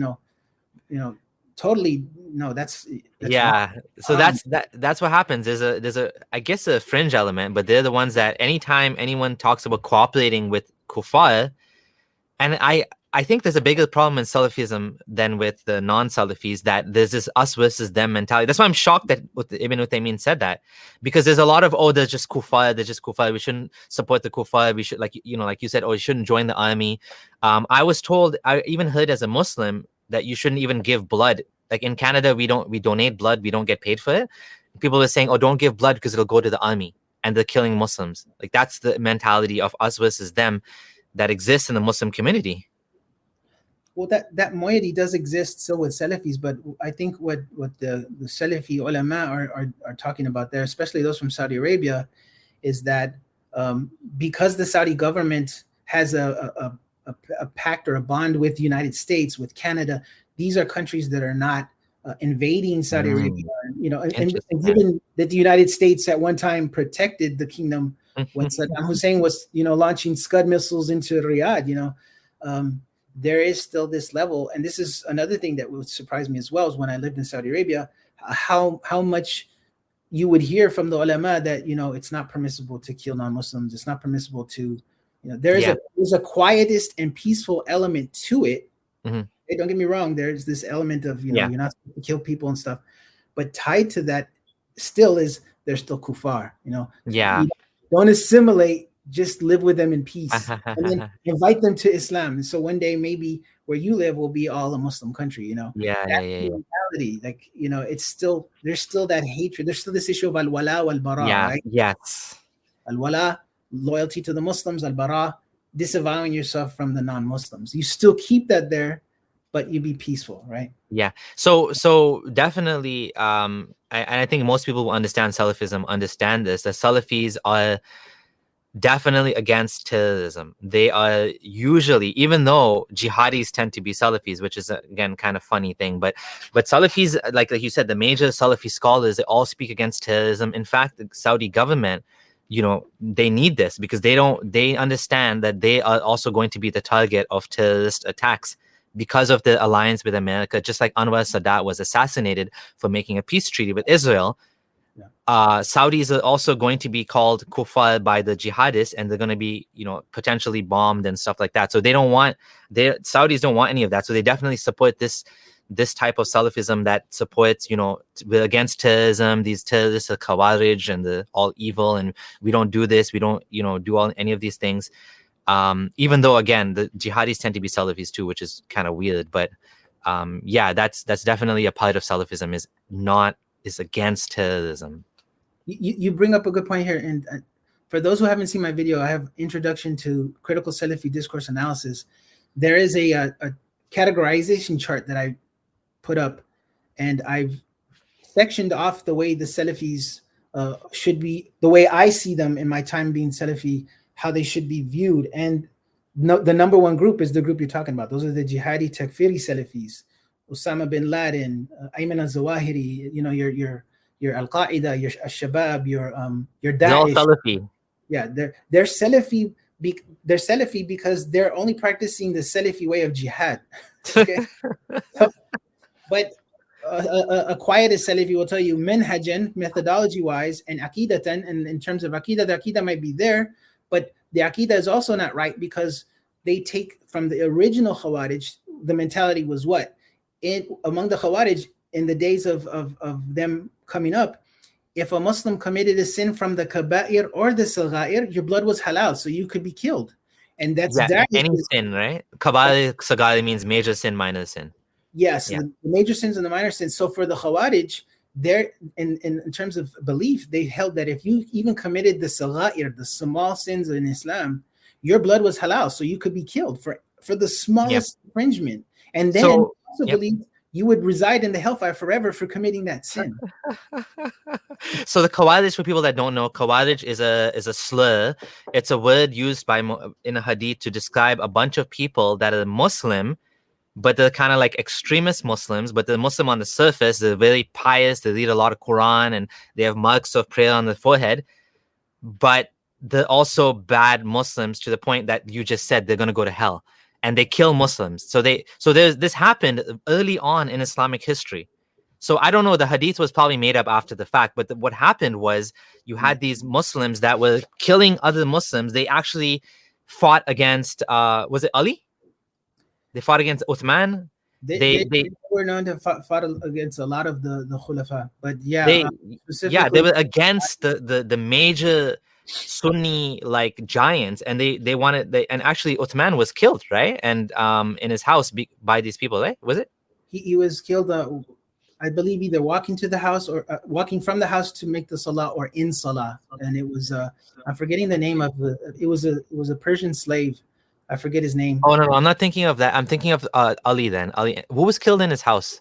totally no, that's yeah wrong. So that's what happens. There's a I guess a fringe element, but they're the ones that anytime anyone talks about cooperating with kuffar, and I think there's a bigger problem in Salafism than with the non-Salafis, that there's this us versus them mentality. That's why I'm shocked that Ibn Uthaymeen said that, because there's a lot of, they're just kuffar, we shouldn't support the kuffar, we should, like you said, you shouldn't join the army. I was told, I even heard as a Muslim, that you shouldn't even give blood. Like in Canada, we donate blood, we don't get paid for it. People are saying, don't give blood because it'll go to the army and they're killing Muslims. Like that's the mentality of us versus them that exists in the Muslim community. Well, that moiety does exist still with Salafis, but I think what the Salafi ulama are talking about there, especially those from Saudi Arabia, is that because the Saudi government has a pact or a bond with the United States, with Canada, these are countries that are not invading Saudi Arabia. And given that the United States at one time protected the kingdom when Saddam Hussein was, launching Scud missiles into Riyadh, there is still this level. And this is another thing that would surprise me as well, is when I lived in Saudi Arabia, how much you would hear from the ulama that, it's not permissible to kill non-Muslims. It's not permissible to, there's a quietist and peaceful element to it. Hey, don't get me wrong. There's this element of, you're not supposed to kill people and stuff, but tied to that still is, they're still kuffar, You don't assimilate, just live with them in peace and then invite them to Islam. And so one day maybe where you live will be all a Muslim country, mentality. Like, it's still, there's still that hatred. There's still this issue of al-wala wal-bara, right? Yes. Al-wala, loyalty to the Muslims, al-bara, disavowing yourself from the non-Muslims. You still keep that there, but you be peaceful, right? Yeah. So definitely, and I think most people who understand Salafism understand this, that Salafis are definitely against terrorism. They are usually, even though jihadis tend to be Salafis, which is again kind of funny thing, but Salafis, like you said, the major Salafi scholars, they all speak against terrorism. In fact, the Saudi government, they need this because they understand that they are also going to be the target of terrorist attacks because of the alliance with America. Just like Anwar Sadat was assassinated for making a peace treaty with Israel, Saudis are also going to be called kuffar by the jihadists, and they're going to be, potentially bombed and stuff like that. So Saudis don't want any of that. So they definitely support this type of Salafism that supports, we're against terrorism. These terrorists are Khawarij and they're all evil, and we don't do this. We don't, do any of these things. Even though, again, the jihadis tend to be Salafis too, which is kind of weird. But that's definitely a part of Salafism, is against terrorism. You bring up a good point here, and for those who haven't seen my video, I have Introduction to Critical Salafi Discourse Analysis. There is a categorization chart that I put up, and I've sectioned off the way the Salafis should be, the way I see them in my time being Salafi, how they should be viewed. And the number one group is the group you're talking about. Those are the jihadi takfiri Salafis, Osama bin Laden, Ayman al-Zawahiri, you know, your Al-Qaeda, your Al-Shabaab, your Daesh. They're all Salafi. Yeah, they're Salafi. They're Salafi because they're only practicing the Salafi way of jihad. Okay, but a quietist Salafi will tell you minhajan, methodology-wise, and aqidatan, and in terms of aqidah, the aqidah might be there, but the aqidah is also not right because they take from the original Khawarij, the mentality was what? Among the Khawarij, in the days of them coming up, if a Muslim committed a sin from the kaba'ir or the saghair, your blood was halal, so you could be killed. And that's any sin, right? Kaba'ir, saghair means major sin, minor sin. Yes, the major sins and the minor sins. So for the Khawarij, they're in terms of belief, they held that if you even committed the saghair, the small sins in Islam, your blood was halal, so you could be killed for the smallest infringement. And then also believe you would reside in the hellfire forever for committing that sin. So the Khawarij, for people that don't know, Khawarij is a slur. It's a word used in a hadith to describe a bunch of people that are Muslim, but they're kind of like extremist Muslims, but they're Muslim on the surface. They're very pious. They read a lot of Quran and they have marks of prayer on their forehead. But they're also bad Muslims to the point that you just said they're going to go to hell. And they kill Muslims. So this happened early on in Islamic history. So I don't know, the hadith was probably made up after the fact, but what happened was you had these Muslims that were killing other Muslims. They actually fought against, was it Ali? They fought against Uthman. They were known to fought against a lot of the Khulafa, but they were against the major Sunni like giants, and they wanted and actually Uthman was killed, right? And in his house by these people, right? Was it? He was killed. I believe either walking to the house or walking from the house to make the salah, or in salah. And it was I'm forgetting the name of it was a Persian slave. I forget his name. Oh no, I'm not thinking of that. I'm thinking of Ali then. Ali, who was killed in his house?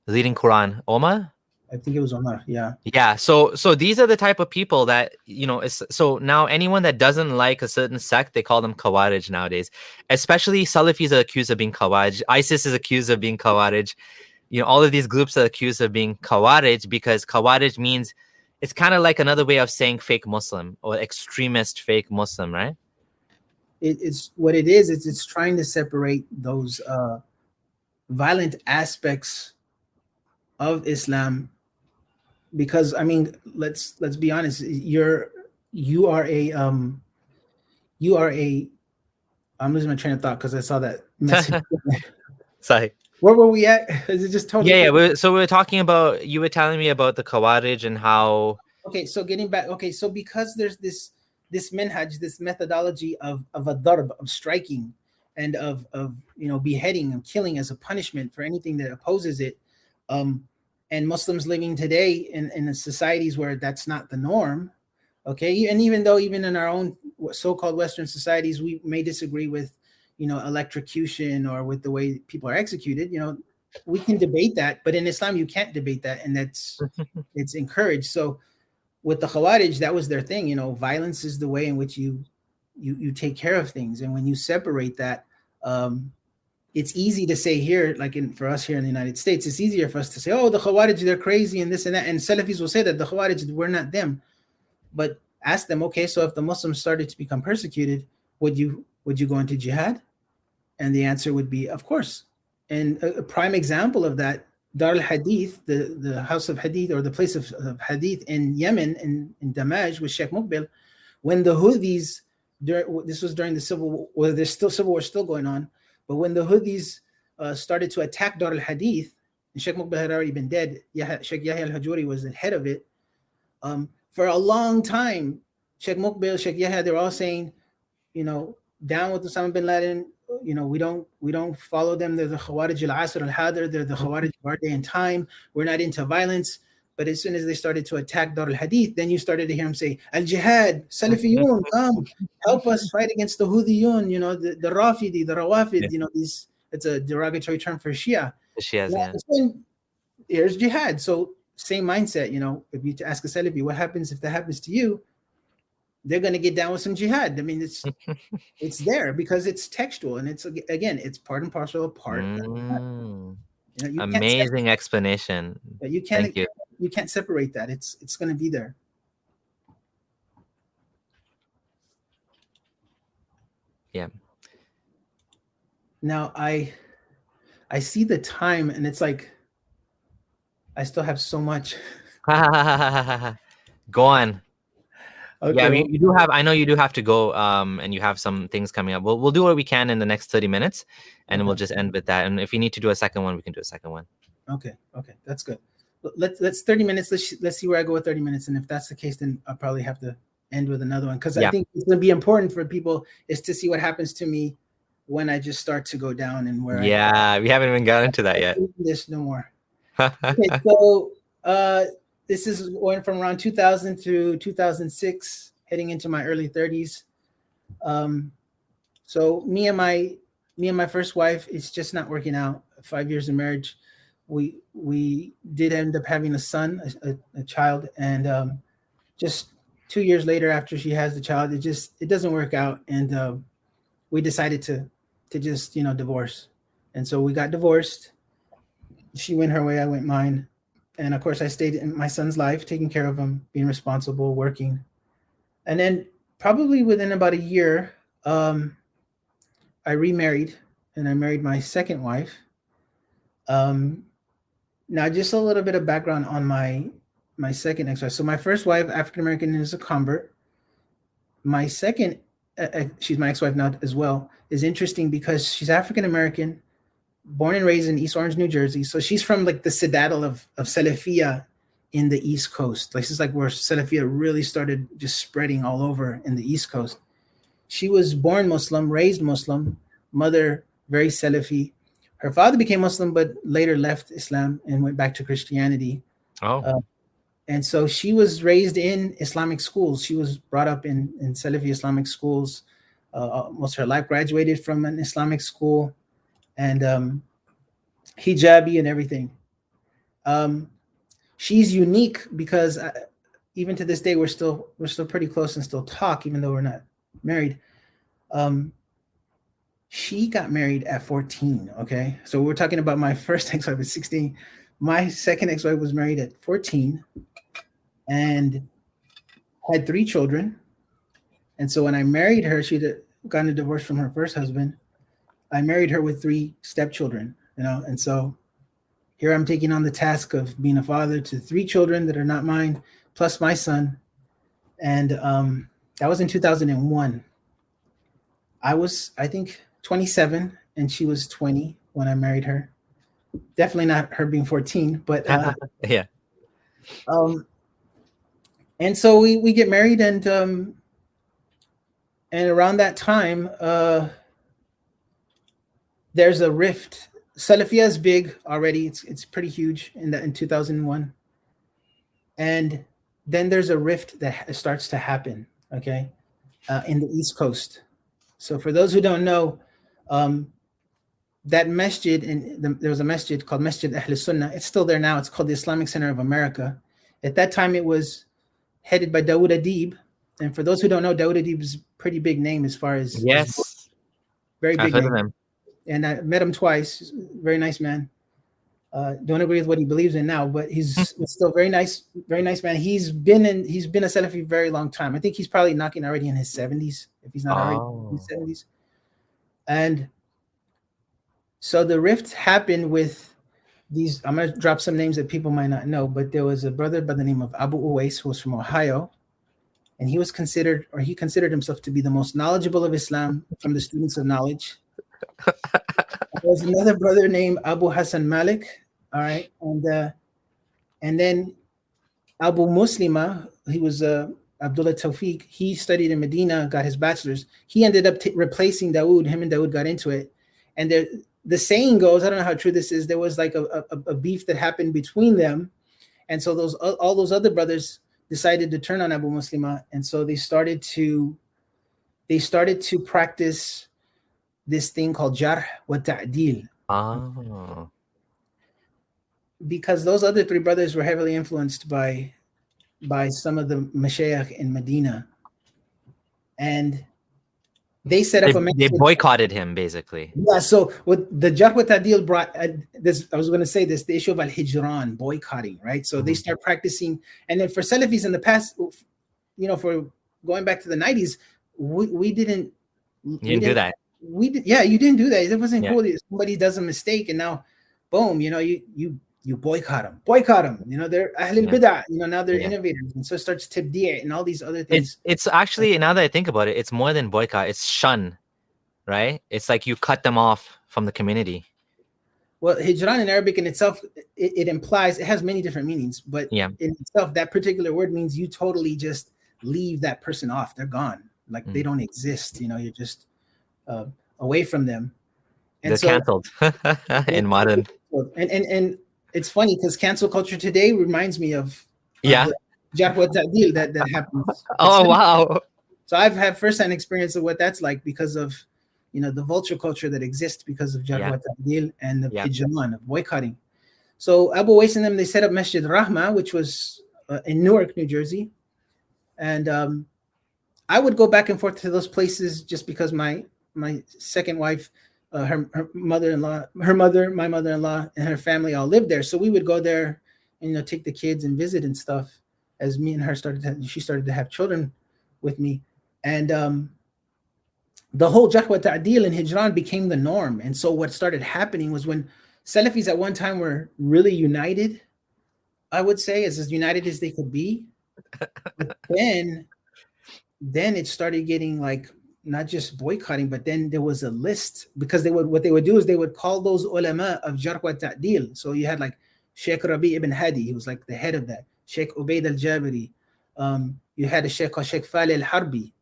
Reading Quran, Omar? I think it was Omar. Yeah. Yeah. So these are the type of people that, you know, so now anyone that doesn't like a certain sect, they call them Khawarij nowadays. Especially Salafis are accused of being Khawarij. ISIS is accused of being Khawarij. You know, all of these groups are accused of being Khawarij because Khawarij means it's kind of like another way of saying fake Muslim or extremist fake Muslim, right? It's what it is. It's trying to separate those violent aspects of Islam. Because I mean, let's be honest. You are a I'm losing my train of thought because I saw that message. Sorry. Where were we at? Is it just totally? Yeah. So we were talking about, you were telling me about the Khawarij and how. Okay, so getting back. Okay, so because there's this minhaj, this methodology of a darb, of striking, and of beheading and killing as a punishment for anything that opposes it. And Muslims living today in the societies where that's not the norm, okay? And even though even in our own so-called Western societies, we may disagree with, electrocution or with the way people are executed, we can debate that, but in Islam, you can't debate that. And it's encouraged. So with the Khawarij, that was their thing, violence is the way in which you take care of things. And when you separate that, it's easy to say here, like for us here in the United States, it's easier for us to say, oh, the Khawarij, they're crazy and this and that. And Salafis will say that the Khawarij, we're not them. But ask them, okay, so if the Muslims started to become persecuted, would you go into jihad? And the answer would be, of course. And a prime example of that, Dar al-Hadith, the house of Hadith, or the place of Hadith in Yemen, in Damaj with Sheikh Muqbil, when the Houthis, this was during the civil war, there's still civil war still going on, but when the Houthis started to attack Dar al-Hadith, and Sheikh Muqbil had already been dead, Sheikh Yahya al-Hajuri was the head of it. For a long time, Sheikh Muqbil, Sheikh Yahya, they were all saying, down with Osama bin Laden. We don't follow them. They're the Khawarij al-Asr al-Hadr. They're the Khawarij of our day and time. We're not into violence. But as soon as they started to attack Dar al-Hadith, then you started to hear them say, Al-Jihad, Salafiyun, come, help us fight against the Hudiyun, the Rafidi, the Rawafid, it's a derogatory term for Shia. The Shias, yeah. Here's jihad. So same mindset, if you ask a Salafi, what happens if that happens to you? They're going to get down with some jihad. I mean, it's there because it's textual, and it's part and parcel of part. Amazing explanation. Thank you. You can't separate that. It's going to be there. Yeah. Now I see the time, and it's like I still have so much. Go on. Okay. Yeah, you do have. I know you do have to go, and you have some things coming up. We'll do what we can in the next 30 minutes, and we'll just end with that. And if we need to do a second one, we can do a second one. Okay, that's good. Let's 30 minutes. Let's see where I go with 30 minutes, and if that's the case, then I'll probably have to end with another one because I think it's going to be important for people is to see what happens to me when I just start to go down and where. We haven't even gotten into that yet. This no more. Okay, so this is going from around 2000 through 2006, heading into my early 30s. So me and my first wife, it's just not working out. 5 years of marriage, we did end up having a son, a child, and just 2 years later, after she has the child, it doesn't work out, and we decided to just divorce, and so we got divorced. She went her way, I went mine. And of course, I stayed in my son's life, taking care of him, being responsible, working. And then probably within about a year, I remarried, and I married my second wife. Now, just a little bit of background on my second ex-wife. So my first wife, African-American, is a convert. My second, she's my ex-wife now as well, is interesting because she's African-American, born and raised in East Orange, New Jersey. So she's from like the citadel of Salafia in the East Coast. Like, this is like where Salafia really started just spreading all over in the East Coast. She was born Muslim, raised Muslim, mother very Salafi. Her father became Muslim, but later left Islam and went back to Christianity. Oh. And so she was raised in Islamic schools. She was brought up in Salafi Islamic schools. Most of her life, graduated from an Islamic school. And hijabi and everything. She's unique because even to this day we're still pretty close and still talk, even though we're not married. She got married at 14. Okay, so we're talking about my first ex-wife at 16. My second ex-wife was married at 14 and had 3 children. And so when I married her, she'd gotten a divorce from her first husband. I married her with 3 stepchildren, and so here I'm taking on the task of being a father to 3 children that are not mine, plus my son. And that was in 2001. I was, I think, 27, and she was 20 when I married her. Definitely not her being 14, but yeah. And so we get married, and around that time, there's a rift. Salafia is big already. It's pretty huge in 2001. And then there's a rift that starts to happen, okay, in the East Coast. So for those who don't know, that masjid, there was a masjid called Masjid Ahl Sunnah. It's still there now. It's called the Islamic Center of America. At that time, it was headed by Dawood Adib. And for those who don't know, Dawood Adib is a pretty big name as far as... Yes. Very big I've heard name. of him. And I met him twice. Very nice man. Don't agree with what he believes in now, but he's still very nice man. He's been a Salafi for a very long time. I think he's probably knocking already in his 70s, if he's not already in his 70s. And so the rift happened with these. I'm going to drop some names that people might not know, but there was a brother by the name of Abu Uwais who was from Ohio, and he considered himself to be the most knowledgeable of Islam from the students of knowledge. There was another brother named Abu Hassan Malik, all right, and then Abu Muslima, he was Abdullah Tawfiq. He studied in Medina, got his bachelor's. He ended up replacing Dawood. Him and Dawood got into it, and the saying goes, I don't know how true this is, there was like a beef that happened between them, And so all those other brothers decided to turn on Abu Muslima, and so they started to practice this thing called jarh wa ta'dil. Oh. Because those other three brothers were heavily influenced by some of the mashayikh in Medina, and they set up they boycotted him, basically. Yeah, so what the jarh wa ta'dil brought this, I was going to say this, the issue of al-hijran, boycotting, right? So they start practicing, and then for Salafis in the past, for going back to the 90s, we didn't do that. You didn't do that. It wasn't cool. Somebody does a mistake, and now, boom, you boycott them. They're Ahlul Bid'ah, now they're innovators. And so it starts tabdi' and all these other things. It's actually, now that I think about it, it's more than boycott, it's shun, right? It's like you cut them off from the community. Well, hijran in Arabic in itself, it implies, it has many different meanings, but in itself, that particular word means you totally just leave that person off. They're gone. Like they don't exist. You're just away from them. And they're canceled in modern. And it's funny because cancel culture today reminds me of jarh wa ta'dil that happens. Oh, wow. So I've had firsthand experience of what that's like because of the vulture culture that exists because of jarh wa ta'dil and the hijran of boycotting. So Abu Wais and them, they set up Masjid Rahma, which was in Newark, New Jersey, and I would go back and forth to those places just because my second wife, her mother-in-law, my mother-in-law, and her family all lived there. So we would go there and take the kids and visit and stuff. As me and her she started to have children with me, and the whole jarh wa ta'dil and hijran became the norm. And so what started happening was when Salafis at one time were really united, I would say as united as they could be, but then it started getting like not just boycotting, but then there was a list, because what they would do is they would call those ulama of jarh wa ta'dil. So you had like Sheik Rabi ibn Hadi, he was like the head of that. Sheik Ubaid al-Jabari. You had a sheikh called Sheik Faleh al-Harbi,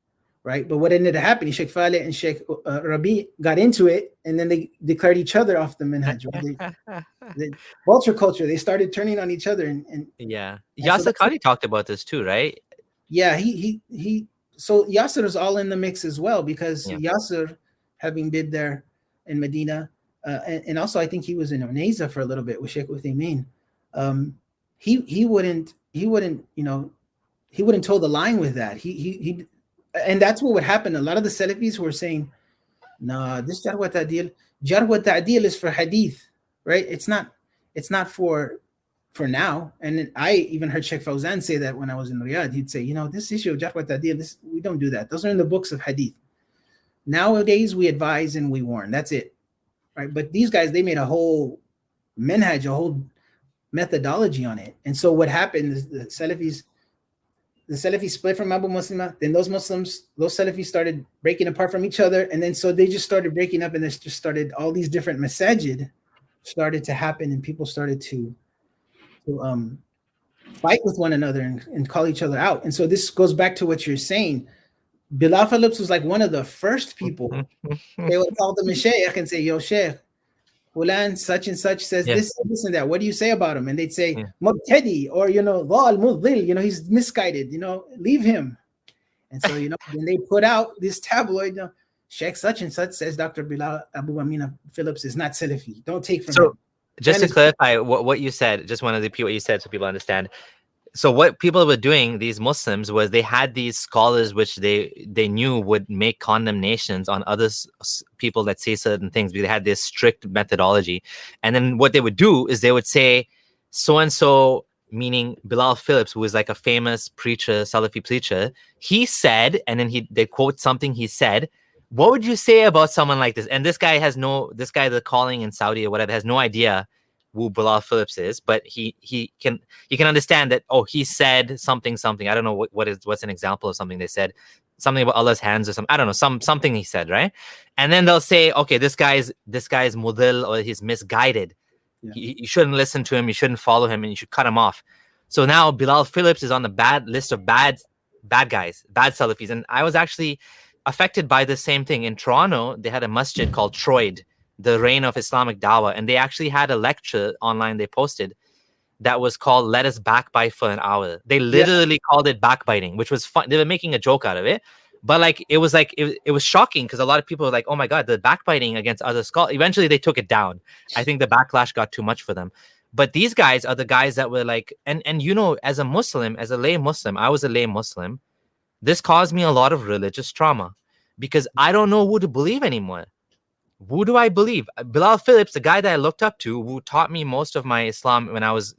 right? But what ended up happening, Sheik Faleh and Sheik Rabi got into it, and then they declared each other off the minhaj. The vulture culture, they started turning on each other. And Yasir Qadhi talked about this too, right? Yeah, so Yasir is all in the mix as well, because Yasir, having been there in Medina, and also I think he was in Unayza for a little bit with Sheikh Uthaymeen. He wouldn't toe the line with that. He and that's what would happen. A lot of the Salafis who were saying, "Nah, this jarh wa ta'dil is for hadith, right? It's not for now." And I even heard Sheikh Fawzan say that when I was in Riyadh. He'd say, this issue of jarh wa ta'dil, we don't do that. Those are in the books of hadith. Nowadays, we advise and we warn. That's it, right? But these guys, they made a whole minhaj, a whole methodology on it. And so what happened is the Salafis split from Abu Muslima. Then those Salafis started breaking apart from each other. And then so they just started breaking up, and there's just started all these different masajid started to happen, and people started to fight with one another and call each other out. And so this goes back to what you're saying. Bilal Phillips was like one of the first people. They would call the Mashaykh and say, "Yo, Sheikh, Fulan such and such says this and that. What do you say about him?" And they'd say, "Mubtadi," or Dhal Mudhil, he's misguided, leave him. And so, when they put out this tabloid, Sheikh such and such says Dr. Bilal Abu Amina Phillips is not Salafi. Don't take from him. Just to clarify what you said, just want to repeat what you said so people understand. So what people were doing, these Muslims, was they had these scholars which they knew would make condemnations on other people that say certain things, because they had this strict methodology. And then what they would do is they would say, so-and-so, meaning Bilal Phillips, who is like a famous preacher, Salafi preacher, he said, and then they quote something he said. What would you say about someone like this? And this guy the calling in Saudi or whatever has no idea who Bilal Phillips is, but he can understand that, he said something. I don't know what's an example of something they said, something about Allah's hands or something. I don't know, something he said, right? And then they'll say, okay, this guy is mudil, or he's misguided. Yeah. You shouldn't listen to him, you shouldn't follow him, and you should cut him off. So now Bilal Phillips is on the bad list of bad guys, bad Salafis. And I was actually affected by the same thing. In Toronto, they had a masjid called Troyd, the reign of Islamic Dawah, and they actually had a lecture online they posted that was called "Let Us Backbite for an Hour." They literally called it backbiting, which was fun. They were making a joke out of it, but it was shocking because a lot of people were like, "Oh my god, the backbiting against other scholars." Eventually, they took it down. I think the backlash got too much for them. But these guys are the guys that were like, and as a Muslim, as a lay Muslim, I was a lay Muslim. This caused me a lot of religious trauma because I don't know who to believe anymore. Who do I believe? Bilal Phillips, the guy that I looked up to, who taught me most of my Islam when I was,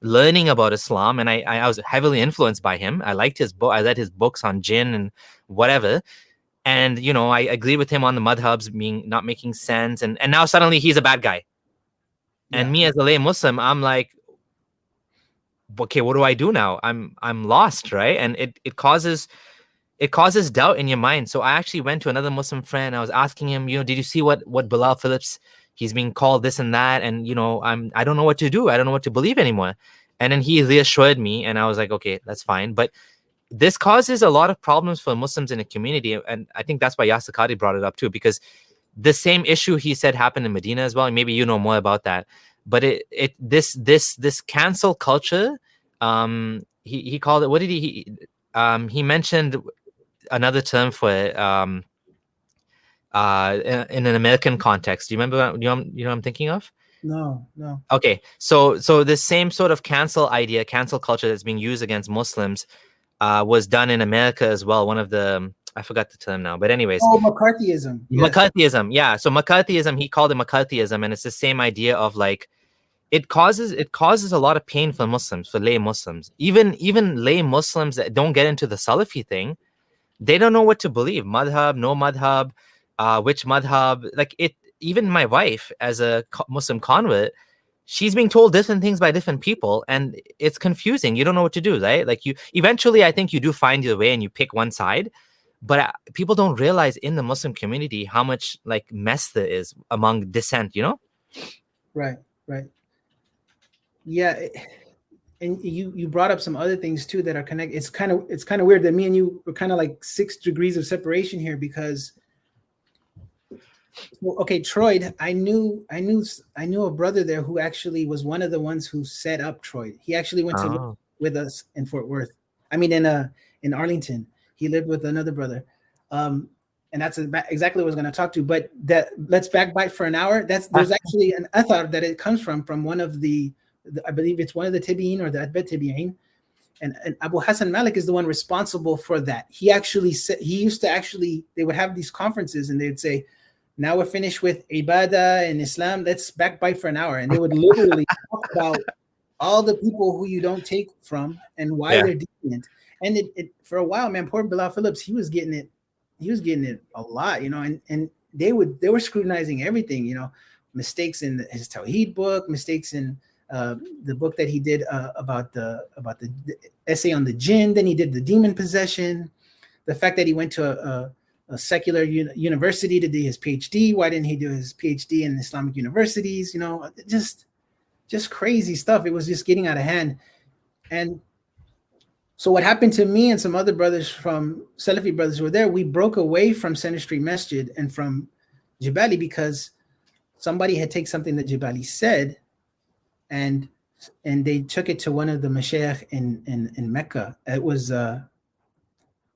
learning about Islam, and I was heavily influenced by him. I liked his book. I read his books on jinn and whatever. And, I agree with him on the madhabs not making sense. And now suddenly he's a bad guy. Yeah. And me as a lay Muslim, I'm like, okay, what do I do now? I'm lost, right? And it causes doubt in your mind. So I actually went to another Muslim friend. I was asking him, did you see what Bilal Phillips, he's being called this and that, and I don't know what to do. I don't know what to believe anymore. And then he reassured me, and I was like, okay, that's fine. But this causes a lot of problems for Muslims in the community, and I think that's why Yasir Qadhi brought it up too, because the same issue he said happened in Medina as well. And maybe you know more about that. But this cancel culture, he called it. What did he mentioned another term for it in an American context. Do you remember? You know what I'm thinking of? No. Okay, so the same sort of cancel culture that's being used against Muslims was done in America as well. One of the, I forgot the term now, but anyways. Oh, McCarthyism. Yes. McCarthyism, yeah. So McCarthyism, he called it McCarthyism, and it's the same idea of it causes a lot of pain for Muslims, for lay Muslims. Even lay Muslims that don't get into the Salafi thing, they don't know what to believe. Madhab, no madhab, which madhab. Even my wife, as a Muslim convert, she's being told different things by different people, and it's confusing. You don't know what to do, right? Eventually, I think you do find your way and you pick one side, but people don't realize in the Muslim community how much mess there is among dissent, Right. Yeah. And you brought up some other things too that are connected. It's kind of weird that me and you were kind of 6 degrees of separation here, because Troy, I knew a brother there who actually was one of the ones who set up Troy. He actually went to live with us in Fort Worth. I mean, in Arlington. He lived with another brother. And that's exactly what I was going to talk to. But let's backbite for an hour. There's actually an athar that it comes from one of the I believe it's one of the Tabi'in or the Atba' Tabi'in. And Abu Hassan Malik is the one responsible for that. He actually said, they would have these conferences and they'd say, now we're finished with Ibadah and Islam, let's backbite for an hour. And they would literally talk about all the people who you don't take from and why they're deviant. And it for a while, man, poor Bilal Phillips, he was getting it a lot, and they were scrutinizing everything, mistakes in his Tawheed book, mistakes in the book that he did about the essay on the jinn. Then he did the demon possession, the fact that he went to a secular university to do his PhD. Why didn't he do his PhD in Islamic universities? Just crazy stuff. It was just getting out of hand. And so what happened to me and some other brothers from Salafi brothers who were there, we broke away from Center Street Masjid and from Jabali because somebody had taken something that Jabali said and they took it to one of the mashayikh in Mecca. It was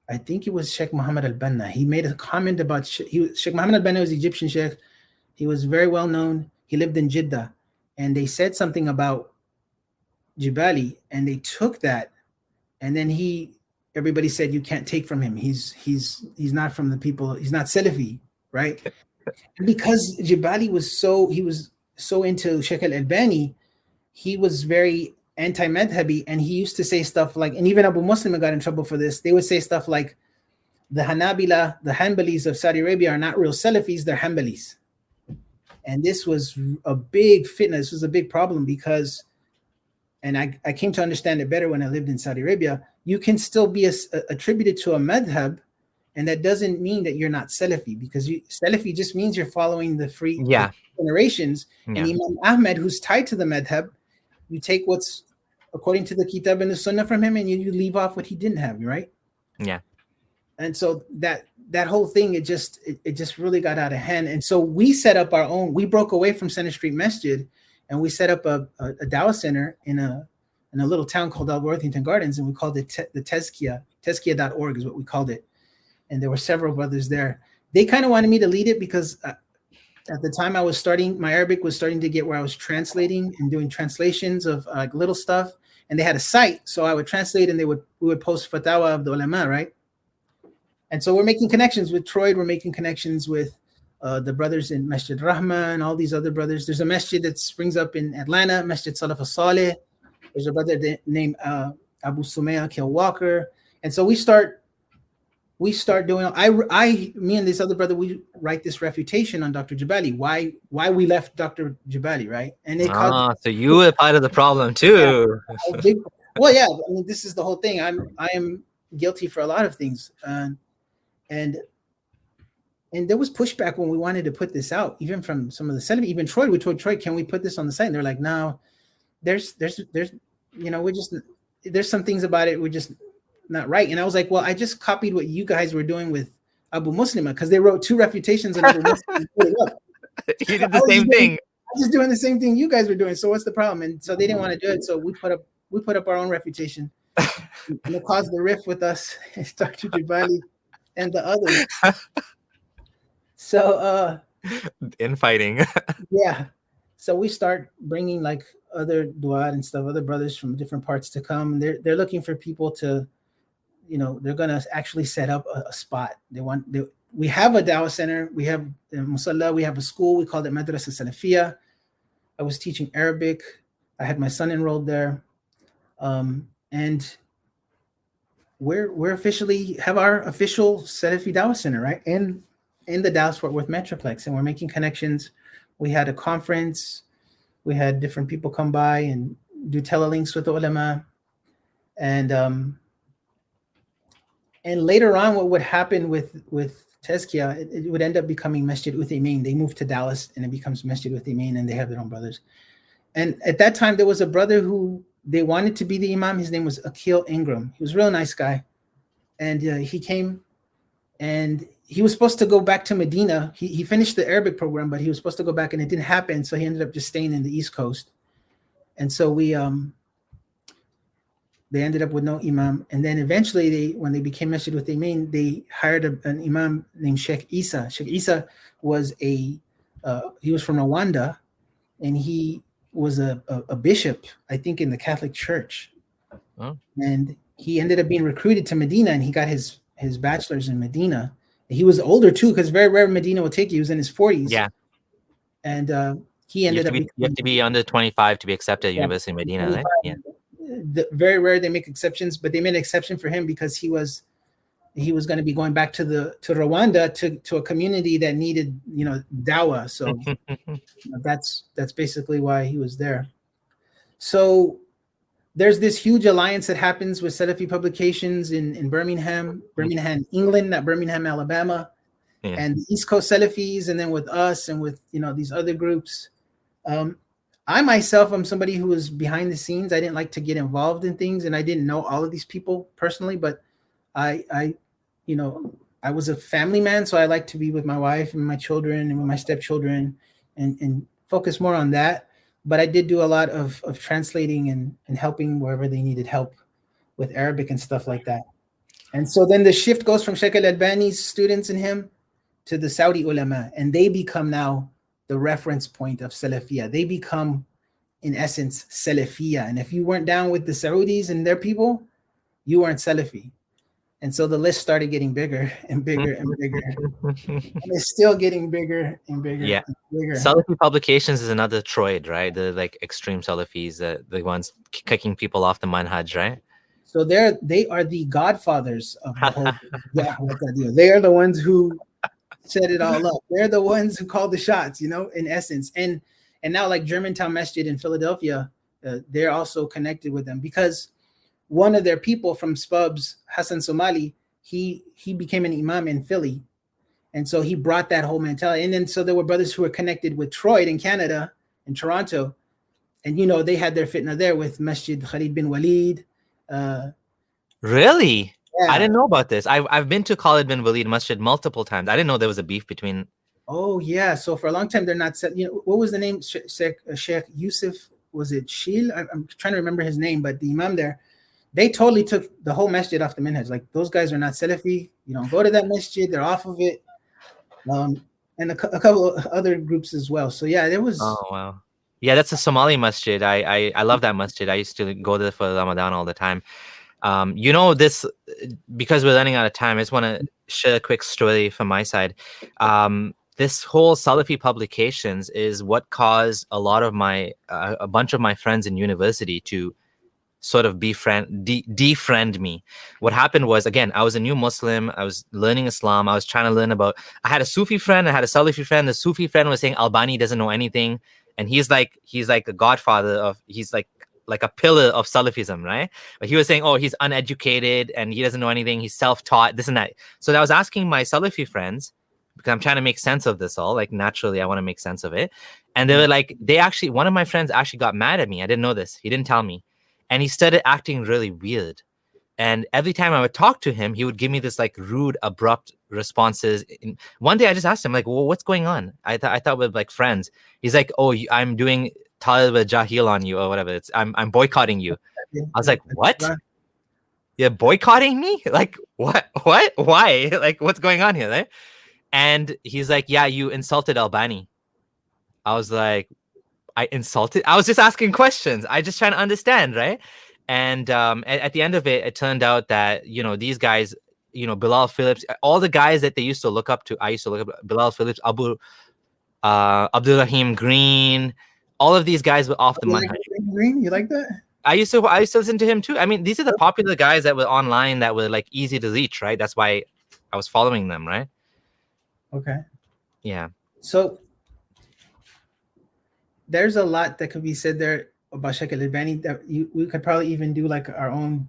I think it was Sheikh Mohammad al-Banna. He made a comment about Sheikh Mohammad al-Banna was Egyptian sheikh. He was very well known. He lived in Jeddah, and they said something about Jabali, and they took that, and then everybody said you can't take from him. He's not from the people. He's not Salafi, right? Because Jabali was so into Sheikh Albani, he was very anti-Madhhabi, and he used to say stuff like, and even Abu Muslim got in trouble for this. They would say stuff like, the Hanabila, the Hanbalis of Saudi Arabia are not real Salafis, they're Hanbalis. And this was a big fitna. This was a big problem because, and I came to understand it better when I lived in Saudi Arabia, you can still be attributed to a madhab, and that doesn't mean that you're not Salafi, because Salafi just means you're following the generations. Yeah. And Imam Ahmed, who's tied to the madhab, you take what's according to the kitab and the sunnah from him, and you leave off what he didn't have, right? Yeah. And so that whole thing, it just really got out of hand. And so we set up our own, we broke away from Center Street Masjid, and we set up a Dawah center in a little town called Worthington Gardens, and we called it the Tezkia. Tezkia.org is what we called it. And there were several brothers there. They kind of wanted me to lead it because at the time my Arabic was starting to get where I was translating and doing translations of like little stuff. And they had a site, so I would translate, and we would post fatwa of the ulama, right? And so we're making connections with Troy. We're making connections with the brothers in Masjid Rahma and all these other brothers. There's a masjid that springs up in Atlanta, Masjid Salaf Saleh. There's a brother named Abu Sumaya Kill Walker. And so we start doing, me and this other brother, we write this refutation on Dr. Jabali, why we left Dr. Jabali, right? And it caused, so you were part of the problem too. Yeah, well, yeah, I mean, this is the whole thing. I am guilty for a lot of things. And there was pushback when we wanted to put this out, even from some of the Salafi, even Troy. We told Troy, can we put this on the site? And they're like, no, there's there's some things about it we're just not right. And I was like, well, I just copied what you guys were doing with Abu Muslima, because they wrote 2 refutations on Abu Muslima. You did the same thing. I'm just doing the same thing you guys were doing. So what's the problem? And so they didn't want to do it. So we put up our own refutation. And it caused the rift with us, Dr. Jabali and the others. So infighting. Yeah. So we start bringing like other duat and stuff, other brothers from different parts to come. They're looking for people to, they're gonna actually set up a spot. We have a Dawah center, we have a Musalla, we have a school, we called it Madrasa Salafia. I was teaching Arabic. I had my son enrolled there. And we're officially have our official Salafi Dawah center, right? In the Dallas-Fort Worth Metroplex, and we're making connections. We had a conference. We had different people come by and do telelinks with the ulama. And later on, what would happen with Tezkia, it would end up becoming Masjid Uthaymin. They moved to Dallas, and it becomes Masjid Uthaymin, and they have their own brothers. And at that time, there was a brother who they wanted to be the imam. His name was Akil Ingram. He was a real nice guy. And he came, and he was supposed to go back to Medina. He finished the Arabic program, but he was supposed to go back, and it didn't happen. So he ended up just staying in the East Coast. And so they ended up with no imam. And then eventually, when they became Masjid Uthaymin, they hired an imam named Sheik Isa. Sheik Isa was he was from Rwanda, and he was a bishop, I think, in the Catholic Church. Oh. And he ended up being recruited to Medina, and he got his bachelor's in Medina. He was older too, because very rare Medina will take you. He was in his 40s. Yeah. And he ended up. You have to be under 25 to be accepted at University of Medina, right? Yeah. Very rare they make exceptions, but they made an exception for him because he was going to be going back to Rwanda to a community that needed dawah. So that's basically why he was there. So there's this huge alliance that happens with Salafi publications in Birmingham, England, not Birmingham, Alabama, and the East Coast Salafis, and then with us and with these other groups. I myself am somebody who was behind the scenes. I didn't like to get involved in things, and I didn't know all of these people personally, but I was a family man, so I like to be with my wife and my children and with my stepchildren and focus more on that. But I did do a lot of translating and helping wherever they needed help with Arabic and stuff like that. And so then the shift goes from Sheik Albani's students and him to the Saudi ulama, and they become now the reference point of Salafia. They become, in essence, Salafia. And if you weren't down with the Saudis and their people, you weren't Salafi. And so the list started getting bigger and bigger and bigger. And it's still getting bigger and bigger. Yeah. And bigger. Salafi Publications is another Troid, right? The like extreme Salafis, the ones kicking people off the manhaj, right? So they are the godfathers of the whole deal. They are the ones who set it all up. They're the ones who called the shots, in essence. And now like Germantown Masjid in Philadelphia, they're also connected with them because one of their people from Spubs, Hassan Somali, he became an imam in Philly. And so he brought that whole mentality. And then so there were brothers who were connected with Troy in Canada, in Toronto. And, they had their fitna there with Masjid Khalid bin Walid. Really? Yeah. I didn't know about this. I've been to Khalid bin Walid Masjid multiple times. I didn't know there was a beef between Oh yeah. So for a long time they're not set. You know, what was the name? Sheikh Yusuf, was it Shil? I'm trying to remember his name, but the imam there, they totally took the whole masjid off the minhaj. Like, those guys are not Salafi. You don't go to that masjid. They're off of it. And a couple of other groups as well. So yeah, there was. Oh wow. Yeah, that's a Somali masjid. I love that masjid. I used to go there for Ramadan all the time. You know, this, because we're running out of time, I just want to share a quick story from my side. This whole Salafi publications is what caused a lot of a bunch of my friends in university to sort of defriend me. What happened was, again, I was a new Muslim. I was learning Islam. I was trying to learn about, I had a Sufi friend. I had a Salafi friend. The Sufi friend was saying Albani doesn't know anything. And he's like a godfather of, he's like a pillar of Salafism, right? But he was saying, oh, he's uneducated and he doesn't know anything. He's self-taught, this and that. So I was asking my Salafi friends, because I'm trying to make sense of this all. Like, naturally, I want to make sense of it. And they were like, one of my friends actually got mad at me. I didn't know this. He didn't tell me. And he started acting really weird. And every time I would talk to him, he would give me this like rude, abrupt responses. And one day I just asked him, like, well, what's going on? I thought we're like friends. He's like, oh, I'm doing Talib Jahil on you or whatever. I'm boycotting you. I was like, what? You're boycotting me? Like, what? Why? Like, what's going on here? Right? And he's like, yeah, you insulted Albani. I was like, I was just asking questions. I just trying to understand, right? And at the end of it, it turned out that, you know, these guys, you know, Bilal Phillips, all the guys that they used to look up to, I used to look up Bilal Phillips, Abdul Rahim Green, all of these guys were off the money. Green, you like that? I used to listen to him too. I mean, these are the popular guys that were online that were like easy to reach, right? That's why I was following them, right? Okay. Yeah. So there's a lot that could be said there about Sheik Albani that we could probably even do like our own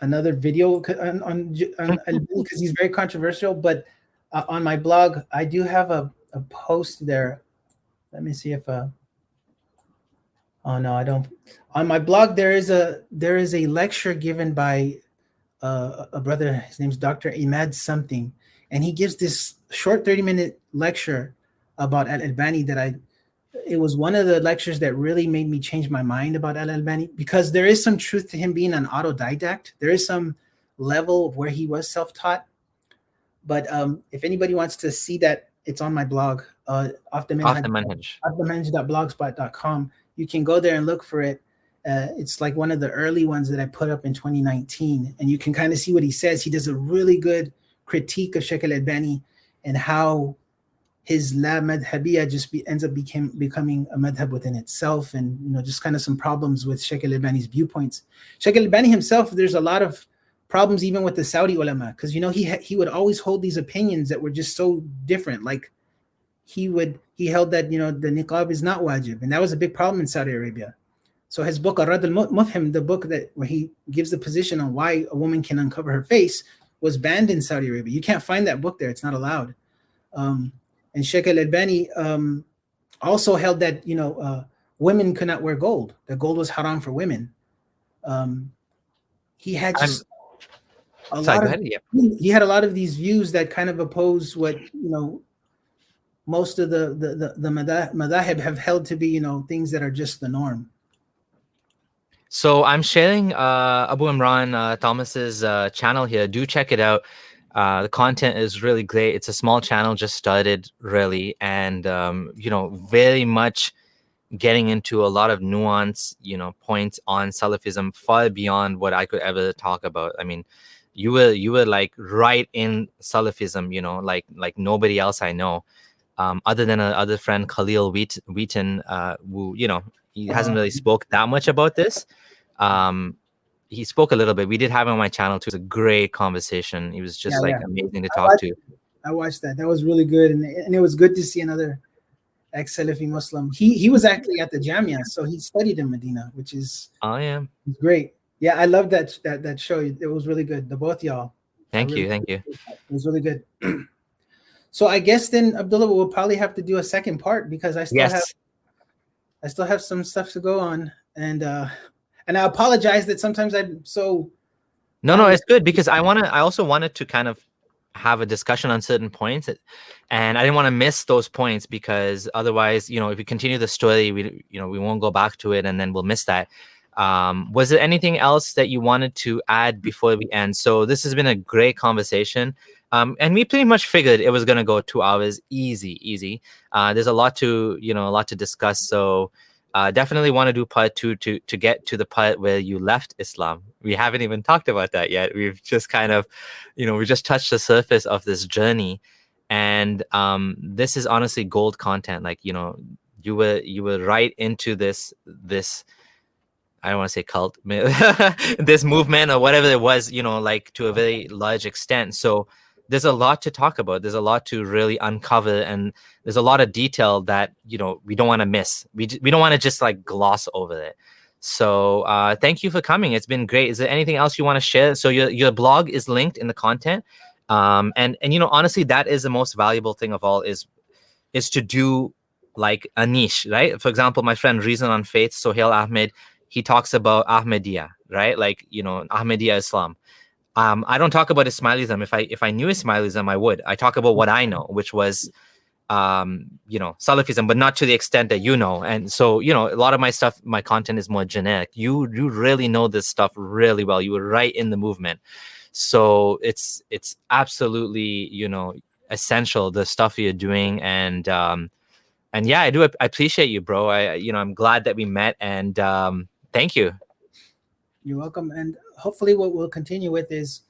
another video on because he's very controversial. But on my blog, I do have a post there. Let me see if oh no, I don't. On my blog, there is a lecture given by a brother. His name's Dr. Ahmed something, and he gives this short 30-minute lecture about Al-Albani that it was one of the lectures that really made me change my mind about Al-Albani, because there is some truth to him being an autodidact. There is some level of where he was self-taught. But if anybody wants to see that, it's on my blog, off-the-manhaj.blogspot.com. You can go there and look for it. It's like one of the early ones that I put up in 2019. And you can kind of see what he says. He does a really good critique of Sheik Albani and how his la madhabiyya just ends up becoming a madhab within itself, and you know, just kind of some problems with Sheik Albani's viewpoints. Sheik Albani himself, there's a lot of problems even with the Saudi ulama, because you know he would always hold these opinions that were just so different. Like he held that, you know, the niqab is not wajib, and that was a big problem in Saudi Arabia. So his book Ar-Radd al-Mufhim, the book where he gives the position on why a woman can uncover her face, was banned in Saudi Arabia. You can't find that book there; it's not allowed. And Sheik Albani also held that, you know, women could not wear gold. That gold was haram for women. He had just he had a lot of these views that kind of oppose what, you know, most of the madhahib have held to be, you know, things that are just the norm. So I'm sharing Aboo Imraan Thomas's channel here. Do check it out. The content is really great. It's a small channel, just started really, and you know, very much getting into a lot of nuance, you know, points on Salafism far beyond what I could ever talk about. I mean, you were like right in Salafism, you know, like nobody else I know, other than other friend Khalil Wheaton, who, you know, he hasn't really spoke that much about this. He spoke a little bit. We did have him on my channel too. It was a great conversation. He was just amazing to talk to. I watched that. That was really good, and it was good to see another ex-Salafi Muslim. He was actually at the Jamia, so he studied in Medina, which is great. Yeah, I love that show. It was really good. The both y'all. Thank you. It was really good. So I guess then, Abdullah, we'll probably have to do a second part, because I still have some stuff to go on, and I apologize that sometimes I'm so. No, it's good, because I also wanted to kind of have a discussion on certain points, and I didn't want to miss those points, because otherwise, if we continue the story, we won't go back to it, and then we'll miss that. Was there anything else that you wanted to add before we end? So this has been a great conversation, and we pretty much figured it was going to go 2 hours, easy. There's a lot to discuss, so definitely want to do part 2 to get to the part where you left Islam. We haven't even talked about that yet. We've just kind of, we just touched the surface of this journey, and this is honestly gold content. Like, you were right into this I don't want to say cult, this movement or whatever it was, like to a very large extent. So there's a lot to talk about. There's a lot to really uncover, and there's a lot of detail that, we don't want to miss. We don't want to just like gloss over it. So thank you for coming. It's been great. Is there anything else you want to share? So your blog is linked in the content. And honestly, that is the most valuable thing of all, is to do like a niche, right? For example, my friend Reason on Faith, Sohail Ahmed, he talks about Ahmadiyya, right? Like, Ahmadiyya Islam. I don't talk about Ismailism. If I knew Ismailism, I would. I talk about what I know, which was, Salafism, but not to the extent that you know. And so, a lot of my stuff, my content is more generic. You really know this stuff really well. You were right in the movement. So it's absolutely, essential, the stuff you're doing. And yeah, I appreciate you, bro. I'm glad that we met, and thank you. You're welcome. And hopefully what we'll continue with is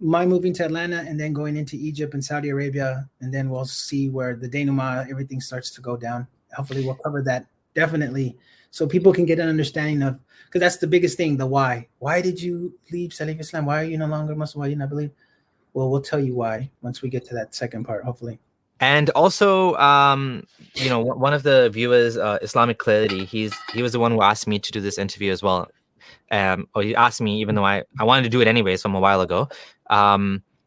my moving to Atlanta and then going into Egypt and Saudi Arabia, and then we'll see where the denouement, everything starts to go down. Hopefully we'll cover that, definitely, so people can get an understanding of, because that's the biggest thing, the why. Why did you leave Salafi Islam? Why are you no longer Muslim? Why do you not believe? Well, we'll tell you why once we get to that second part, hopefully. And also, one of the viewers, Islamic Clarity, he was the one who asked me to do this interview as well. Or he asked me, even though I wanted to do it anyways from a while ago.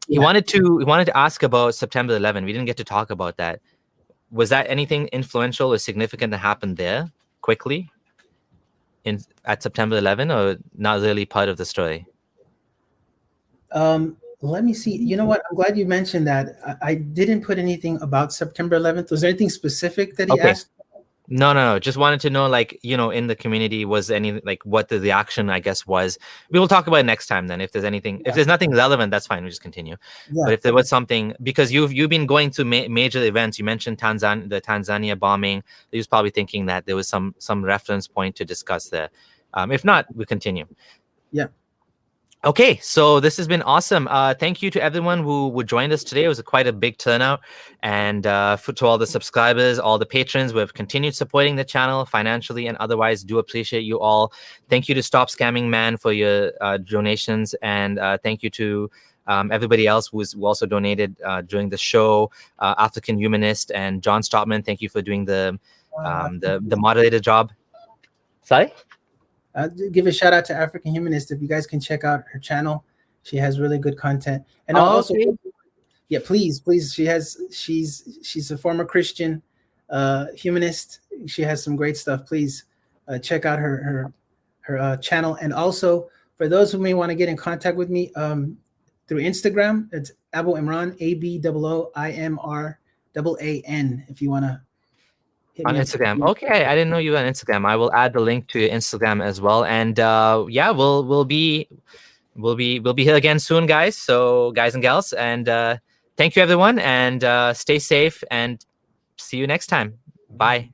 He wanted to ask about September 11. We didn't get to talk about that. Was that anything influential or significant that happened there quickly at September 11, or not really part of the story? Let me see. You know what? I'm glad you mentioned that. I didn't put anything about September 11th. Was there anything specific that he asked? No. Just wanted to know, like, in the community, was any, like, what the reaction, I guess, was. We will talk about it next time then. If there's anything, if there's nothing relevant, that's fine. We just continue. Yeah. But if there was something, because you've been going to major events, you mentioned the Tanzania bombing. He was probably thinking that there was some reference point to discuss there. If not, we continue. Yeah. Okay, so this has been awesome. Thank you to everyone who joined us today. It was quite a big turnout. And to all the subscribers, all the patrons who have continued supporting the channel financially and otherwise, do appreciate you all. Thank you to Stop Scamming Man for your donations. And thank you to everybody else who also donated during the show. African Humanist and John Stopman, thank you for doing the moderator job. Sorry? Give a shout out to African Humanist. If you guys can check out her channel, she has really good content. And also, yeah, please, she's a former Christian humanist. She has some great stuff. Please check out her channel. And also, for those who may want to get in contact with me through Instagram, it's Aboo Imraan, ABOOIMRAAN. If you want to. On Instagram. Okay, I didn't know you were on Instagram. I will add the link to your Instagram as well. And yeah, we'll be here again soon, guys. So guys and gals, and thank you everyone, and stay safe, and see you next time. Bye.